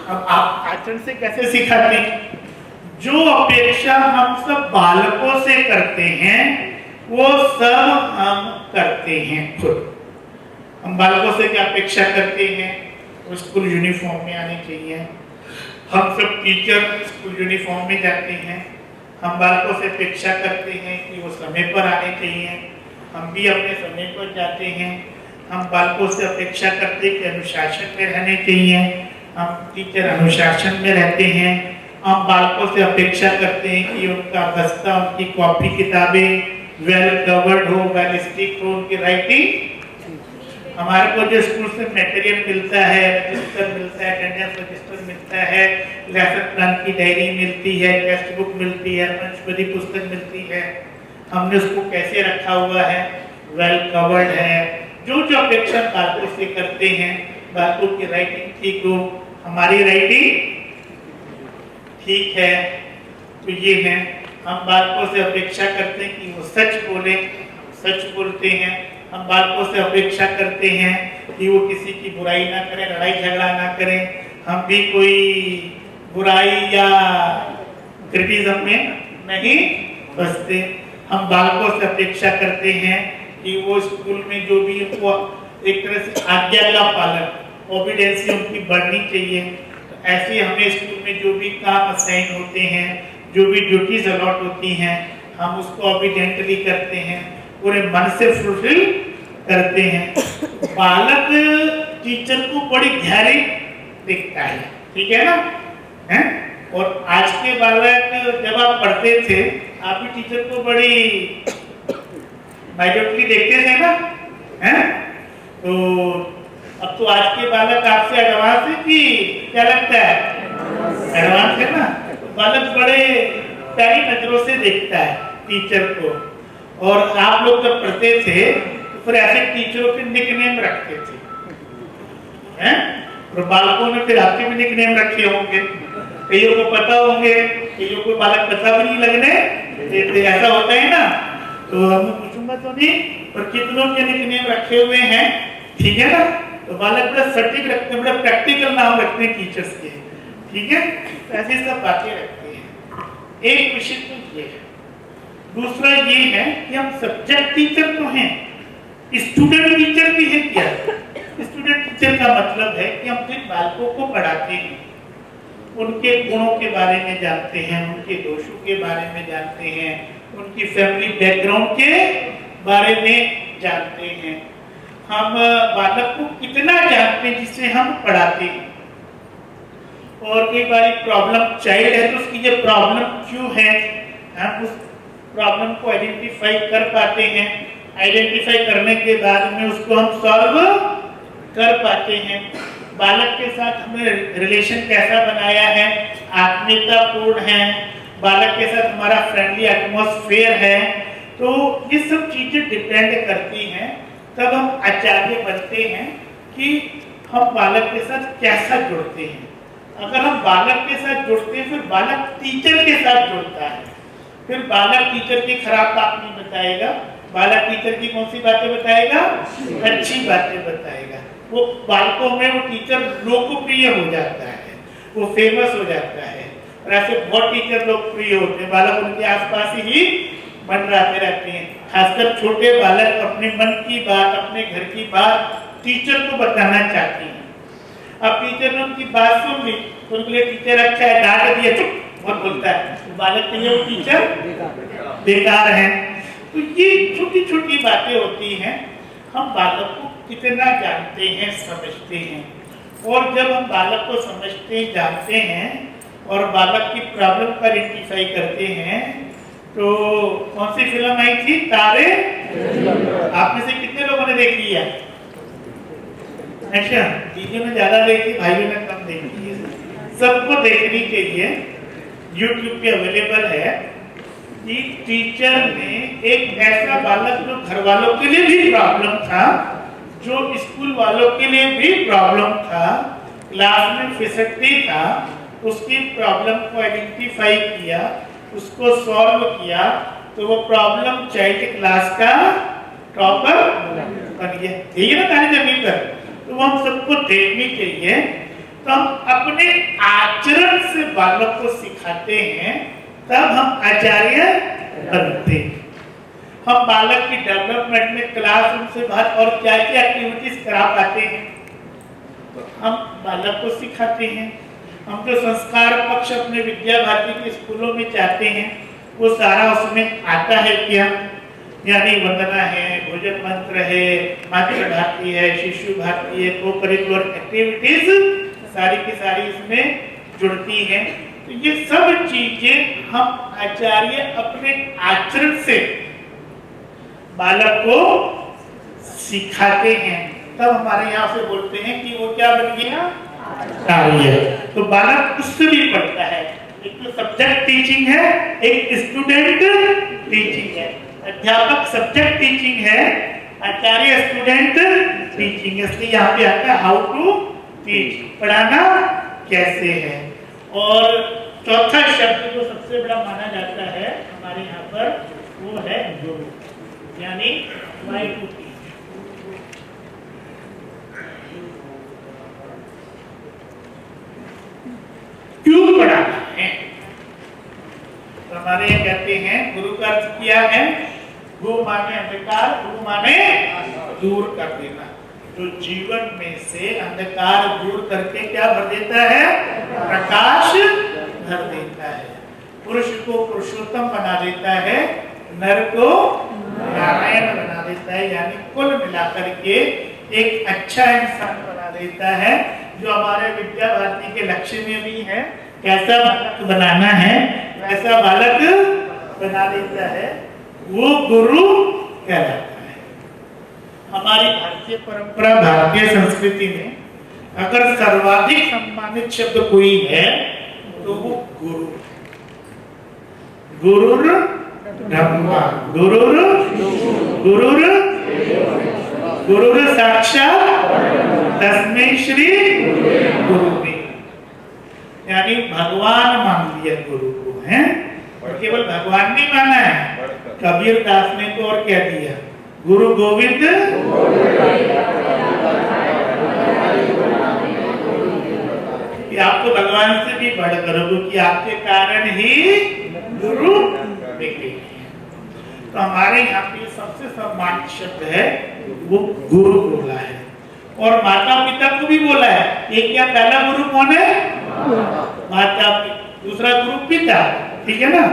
अब आप आचरण से कैसे सिखाते हैं? जो अपेक्षा हम सब बालकों से करते हैं वो सब हम करते हैं खुद। हम बालकों से क्या अपेक्षा करते हैं? वो स्कूल यूनिफॉर्म में आने चाहिए। हम सब टीचर स्कूल यूनिफॉर्म में जाते हैं। हम बालकों से अपेक्षा करते हैं कि वो समय पर आने चाहिए, हम भी अपने समय पर जाते हैं। हम बालकों से अपेक्षा करते हैं कि अनुशासन में रहने चाहिए, हम टीचर अनुशासन में रहते हैं। हम बालकों से अपेक्षा करते हैं कि उनका बस्ता, उनकी कॉपी किताबें वेल कवर्ड हो, वेल स्टिक हो, उनकी राइटिंग। हमारे को जो स्कूल से मटेरियल मिलता है, रजिस्टर मिलता है, अटेंडेंस रजिस्टर मिलता है, लेसन प्लान की डायरी मिलती है, टेक्स्ट बुक मिलती है, पंचपदी पुस्तक मिलती है, हमने उसको कैसे रखा हुआ है? वेल कवर्ड है। जो जो अपेक्षा बालकों से करते हैं, बालकों की राइटिंग ठीक हो, हमारी राइटिंग ठीक है, तो ये है। हम बालकों से अपेक्षा करते हैं कि वो सच बोले, सच बोलते हैं। हम बालकों से अपेक्षा करते हैं कि वो किसी की बुराई ना करें, लड़ाई झगड़ा ना करें, हम भी कोई बुराई या क्रिटिज्म में नहीं फंसते। हम बालकों से अपेक्षा करते हैं कि वो स्कूल में जो भी उनको एक तरह से आज्ञा का पालन, ओबीडियंस उनकी बढ़नी चाहिए। तो ऐसे हमें स्कूल में जो भी काम असाइन होते हैं, जो भी ड्यूटीज अलॉट होती हैं, हम उसको ओबीडियंटली करते हैं, पूरे मन से फुलफिल करते हैं। बालक टीचर को बड़ी गहरी दिखता है, ठीक है ना, हैं? और आज के बालक जब आप पढ़ते थे आप भी टीचर को बड़ी माइन्यूटली देखते थे ना, हैं? तो अब तो आज के बालक आपसे एडवांस है कि क्या लगता है? एडवांस है ना। तो बालक बड़े प्यारी नजरों से देखता है टीचर को। और आप लोग जब पढ़ते थे तो फिर ऐसे टीचरों के निकनेम रखते थे, हैं? और बालकों ने फिर आपके भी निकनेम रखे होंगे, कईयों को पता होंगे, कईयों को बालक पता भी नहीं लगने देते, ऐसा होता है ना। तो हम पूछूंगा तो नहीं, पर कितनों के निकनेम रखे हुए हैं, ठीक है ना। तो बालक बड़ा सटीक रखते हैं, बड़ा प्रैक्टिकल नाम रखते हैं टीचर्स के, ठीक है। ऐसी सब बातें रखते हैं। एक विषय तो ये है, दूसरा ये है कि हम सब्जेक्ट टीचर तो हैं, स्टूडेंट टीचर भी है क्या। स्टूडेंट टीचर का मतलब है कि हम जिन बालकों को पढ़ाते हैं उनके गुणों के बारे में जानते हैं, उनके दोषों के बारे में जानते हैं, उनकी फैमिली बैकग्राउंड के बारे में जानते हैं। हम बालक को कितना जानते हैं जिससे हम पढ़ाते हैं। और कई बार प्रॉब्लम चाइल्ड है तो उसकी ये प्रॉब्लम क्यों है, हम उस प्रॉब्लम को आइडेंटिफाई कर पाते हैं। आइडेंटिफाई करने के बाद में उसको हम सॉल्व कर पाते हैं। बालक के साथ हमने रिलेशन कैसा बनाया है, आत्मीयतापूर्ण है, बालक के साथ हमारा फ्रेंडली एटमॉस्फेयर है, तो ये सब चीजें डिपेंड करती हैं। तब हम आचार्य बनते हैं कि हम बालक के साथ कैसा जुड़ते हैं। अगर हम बालक के साथ जुड़ते हैं, फिर बालक टीचर के साथ जुड़ता है, फिर बालक टीचर की खराब बात नहीं बताएगा, बालक टीचर की कौन सी बातें बताएगा, अच्छी बातें बताएगा। वो बालकों में वो टीचर लोकप्रिय हो जाता है, वो फेमस हो जाता है। और ऐसे बहुत टीचर लोकप्रिय होते हैं, बालक उनके आसपास ही मंडराते रहते हैं। खासकर छोटे बालक अपने मन की बात, अपने घर की बात टीचर को बताना चाहते हैं। अब टीचर ने उनकी बात सुन ली तो उनके लिए टीचर अच्छा है, डांट दिया चुप बहुत बोलता है, तो बालक के लिए वो टीचर बेकार है। तो ये छोटी छोटी बातें होती हैं, हम बालक को कितना जानते हैं, समझते हैं। और जब हम बालक को समझते जानते हैं और बालक की प्रॉब्लम को आइडेंटिफाई करते हैं, तो कौन सी फिल्म आई थी, तारे, आप में से कितने लोगों ने देखी है? अच्छा, दीदियों ने ज्यादा देखी, भाइयों ने कम देखी है। सबको देखनी चाहिए, YouTube पे अवेलेबल है। कि टीचर ने एक ऐसा बालक जो घर वालों के लिए भी प्रॉब्लम था, जो स्कूल वालों के लिए भी प्रॉब्लम था, क्लास में फिसलती था, उसकी प्रॉब्लम को आइडेंटिफाई किया, उसको सॉल्व किया, तो वो प्रॉब्लम चाइल्ड क्लास का टॉपर बन गया। यही ना तारी जमीन पर, तो वो हम सबको देखनी चाहिए। तो हम अपने आचरण से बालक को सिखाते हैं, तब हम आचार्य बनते हैं। हम बालक की डेवलपमेंट में क्लासरूम से बाहर और क्या क्या एक्टिविटीज करा पाते हैं, तो हम बालक को सिखाते हैं। हम जो संस्कार पक्ष अपने विद्या भारती के स्कूलों में चाहते हैं, वो सारा उसमें आता है क्या, यानी वंदना है, भोजन मंत्र है, मातृ भारती है, शिशु भारती है, को करिकुलर एक्टिविटीज सारी की सारी इसमें जुड़ती हैं। तो ये सब चीजें हम आचार्य अपने आचरण से बालक को सिखाते हैं, तब हमारे यहाँ से बोलते हैं कि वो क्या बन गया, आचार्य। तो बालक उससे भी पढ़ता है। एक तो सब्जेक्ट टीचिंग है, एक स्टूडेंट टीचिंग है। अध्यापक सब्जेक्ट टीचिंग है, आचार्य स्टूडेंट टीचिंग है। इसलिए यहाँ पे आता है हाउ टू टीच, पढ़ाना कैसे है। और चौथा शब्द जो सबसे बड़ा माना जाता है हमारे यहाँ पर, वो है गुरु, यानी वाई टू टीच। क्यों पढ़ाना है, तो हमारे यहाँ कहते हैं गुरु का अर्थ क्या है, गु माने अंधकार, गुरु माने दूर कर देना। तो जीवन में से अंधकार दूर करके क्या भर देता है, प्रकाश भर देता है। पुरुष को पुरुषोत्तम बना देता है, नर को नारायण बना देता है, यानी कुल मिलाकर के एक अच्छा इंसान बना देता है। जो हमारे विद्या भारती के लक्ष्य में भी है, कैसा बालक बनाना है वैसा बालक बना देता है, वो गुरु कहलाता है। हमारी भारतीय परंपरा, भारतीय संस्कृति में अगर सर्वाधिक सम्मानित शब्द कोई है तो वो गुरु। गुरुर ब्रह्मा गुरुर गुरुर गुरुर साक्षात तस्मै श्री गुरुवे, यानी भगवान मान लिया गुरु को है। और केवल भगवान नहीं माना है, कबीर दास ने तो और क्या दिया, गुरु गोविंद कि आप तो भगवान से भी बढ़कर हो, कि आपके कारण ही गुरु निकले। तो हमारे यहाँ पे सबसे सम्मानित शब्द है वो गुरु बोला है, और माता पिता को भी बोला है। ये क्या पहला गुरु कौन है? माता, दूसरा गुरु पिता, ठीक है ना।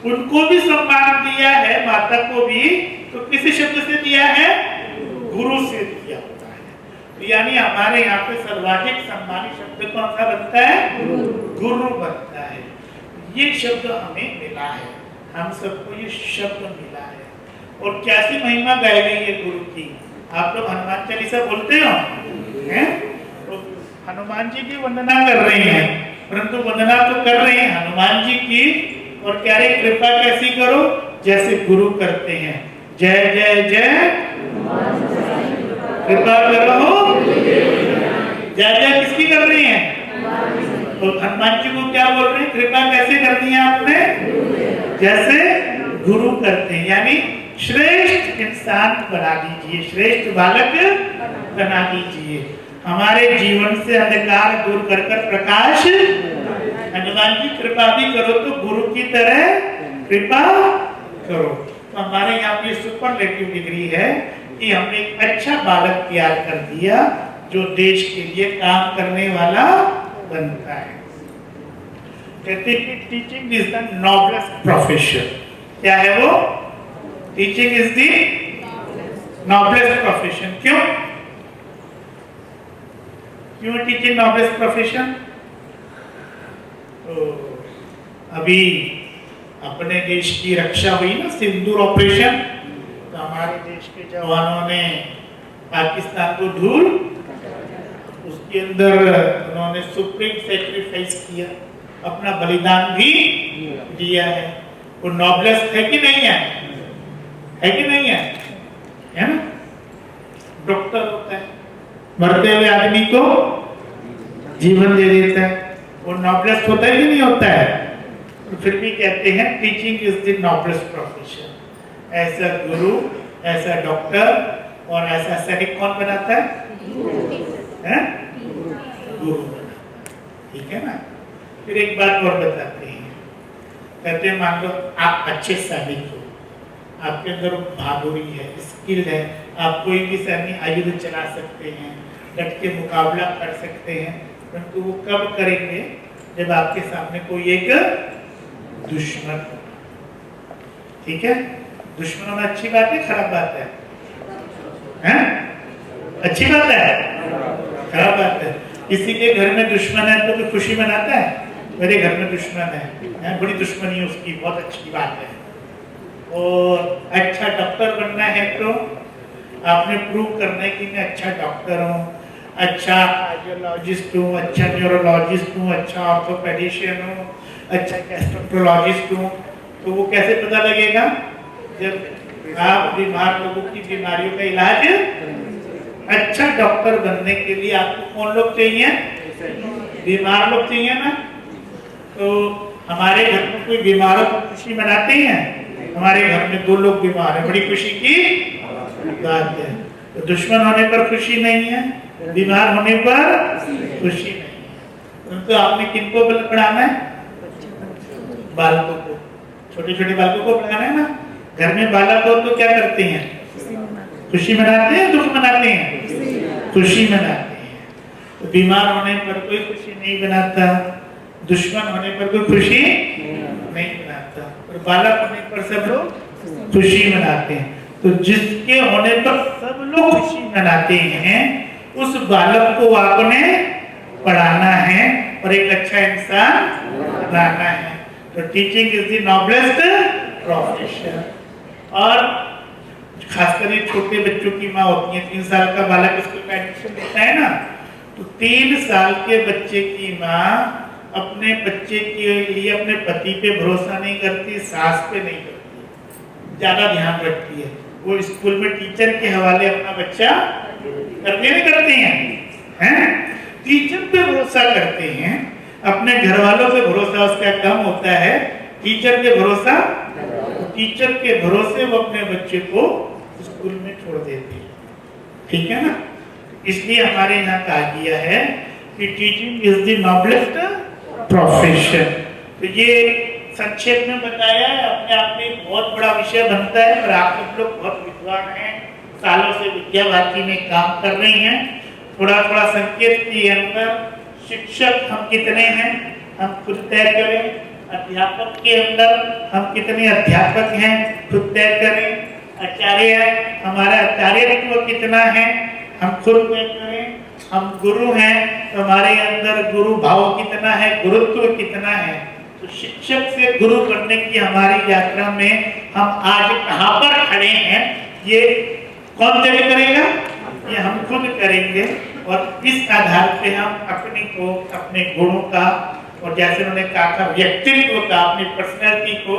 उनको भी सम्मान दिया है, माता को भी, तो किसी शब्द से दिया है? गुरु से दिया होता है। तो यानी हमारे यहाँ पे सर्वाधिक सम्मानित शब्द कौन सा बनता है? गुरु बनता है। ये शब्द हमें मिला है, हम सबको ये शब्द मिला है। और कैसी महिमा गाई गई है गुरु की। आप लोग हनुमान चालीसा बोलते हो हैं? तो हनुमान जी की वंदना कर रहे हैं, परंतु वंदना तो कर रहे हैं हनुमान जी की, और कह रहे कृपा कैसी करो, जैसे गुरु करते हैं। जय जय जय कृपा करो, जय जय किसकी कर रही हैं? तो हनुमान जी को क्या बोल रहे हैं? कृपा कैसे कर दी है आपने? जैसे गुरु करते हैं, यानी श्रेष्ठ इंसान बना दीजिए, श्रेष्ठ बालक बना दीजिए। हमारे जीवन से अंधकार दूर कर कर प्रकाश, हनुमान जी कृपा भी करो तो गुरु की तरह कृपा करो। तो हमारे यहाँ पे सुपरलेटिव डिग्री है कि हमने एक अच्छा बालक तैयार कर दिया जो देश के लिए काम करने वाला बनता है। कहते हैं कि teaching is the noblest profession. क्या है वो? Teaching is the noblest profession. क्यों? क्यों टीचिंग नोबलेस्ट प्रोफेशन? तो अभी अपने देश की रक्षा हुई ना, सिंदूर ऑपरेशन, तो हमारे देश के जवानों ने पाकिस्तान को धूल, उसके अंदर उन्होंने सुप्रीम सैक्रिफाइस किया, अपना बलिदान भी दिया है। वो नोबलेस्ट है कि नहीं है? है कि नहीं है? है ना? डॉक्टर होता है, मरते हुए आदमी को जीवन दे देता है, वो नोबलेस्ट होता है कि नहीं होता है? तो फिर भी कहते हैं teaching is the noblest profession. ऐसा गुरु, ऐसा डॉक्टर और ऐसा सैनिक कौन बनाता है? हैं? गुरु बनाता, ठीक है ना। फिर एक बात और बताते हैं, कहते हैं मान लो आप अच्छे सैनिक हो, आपके अंदर बहादुरी है, स्किल है, आप कोई भी सैनिक आयुध चला सकते हैं, डट के मुकाबला कर सकते हैं, परंतु वो कब करेंगे? जब आपके सामने कोई एक दुश्मन, ठीक है। दुश्मन होना अच्छी बात है, खराब बात है? हैं? अच्छी बात है, खराब बात है? किसी के घर में दुश्मन है तो कोई खुशी मनाता है? मेरे घर में दुश्मन है, बड़ी दुश्मनी है उसकी, बहुत अच्छी बात है। और अच्छा डॉक्टर बनना है तो आपने प्रूव करना है कि मैं अच्छा डॉक्टर हूँ, अच्छा कार्डियोलॉजिस्ट हूँ, अच्छा न्यूरोलॉजिस्ट हूँ, अच्छा ऑर्थोपेडिशियन हूँ, अच्छा गैस्ट्रोएंटरोलॉजिस्ट हूँ। तो वो कैसे पता लगेगा? जब आप बीमार लोगों की बीमारियों का इलाज, अच्छा डॉक्टर बनने के लिए आपको कौन लोग चाहिए? बीमार लोग चाहिए ना। तो हमारे घर में कोई बीमारों को खुशी मनाते हैं? हमारे घर में 2 लोग बीमार हैं, बड़ी खुशी की बात है। तो दुश्मन होने पर खुशी नहीं है, बीमार होने पर खुशी नहीं है। तो आपने किनको पढ़ाना है? बालकों को, छोटे छोटे बालकों को पढ़ाना है ना। घर में बालक हो तो क्या करते हैं? खुशी मनाते हैं, दुख मनाते हैं? खुशी मनाते हैं। तो बीमार होने पर कोई खुशी नहीं मनाता, दुश्मन होने पर कोई खुशी नहीं मनाता, और बालक होने पर सब लोग खुशी मनाते हैं। तो जिसके होने पर सब लोग खुशी मनाते हैं, उस बालक को आपने पढ़ाना है और एक अच्छा इंसान बनाना है। तो teaching is the noblest profession. और खासकर ये छोटे बच्चों की माँ होती है, 3 साल का बालक स्कूल में एडमिशन लेता है ना, तो 3 साल के बच्चे की माँ अपने बच्चे के लिए अपने पति पे भरोसा नहीं करती, सास पे नहीं करती, ज़्यादा ध्यान रखती है। वो स्कूल में टीचर के हवाले अपना बच्चा करते नहीं करते हैं? टीचर पे भरोसा करते हैं, अपने घर वालों पे भरोसा उसका कम होता है, टीचर के भरोसा, टीचर के भरोसे वो अपने बच्चे को स्कूल में छोड़ देते हैं। ठीक है ना? इसलिए हमारे यहाँ कहा गया है कि teaching is the noblest profession. तो ये संक्षेप में बताया है, अपने आप में एक बहुत बड़ा विषय बनता है, और आप सब लोग बहुत विद्वान हैं, सालों से विद्या भारती में काम कर रही हैं। थोड़ा थोड़ा संकेत के अंदर शिक्षक हम कितने हैं हम खुद तय करें, अध्यापक के अंदर हम कितने अध्यापक हैं खुद तय करें, आचार्य हमारा आचार्यत्व कितना है हम खुद तय करें, हम गुरु हैं तो हमारे अंदर गुरु भाव कितना है, गुरुत्व कितना है। तो शिक्षक से गुरु बनने की हमारी यात्रा में हम आज कहाँ पर खड़े हैं ये कौन तय करेगा? ये हम खुद करेंगे। और इस आधार पे हम अपने को, अपने गुणों का, और जैसे उन्होंने कहा था व्यक्तित्व का, अपनी पर्सनैलिटी को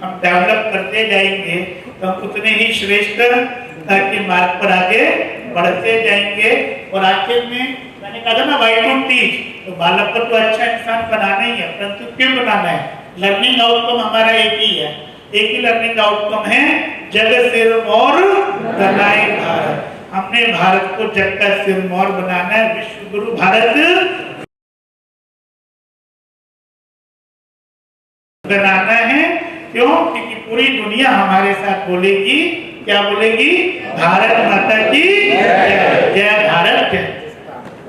हम डेवलप करते जाएंगे तो हम उतने ही श्रेष्ठ के मार्ग पर आगे बढ़ते जाएंगे। और आखिर में मैंने कहा था ना वाई टू टीच, तो बालक को तो अच्छा इंसान बनाना ही है, परंतु क्यों बनाना है? लर्निंग आउटकम हमारा एक ही है, एक ही लर्निंग आउटकम है, जग सिरमौर बनाए भारत। हमने भारत को जग का सिरमौर बनाना है, विश्व गुरु भारत बनाना है। क्यों? क्योंकि पूरी दुनिया हमारे साथ बोलेगी, क्या बोलेगी? भारत माता की जय, जय भारत।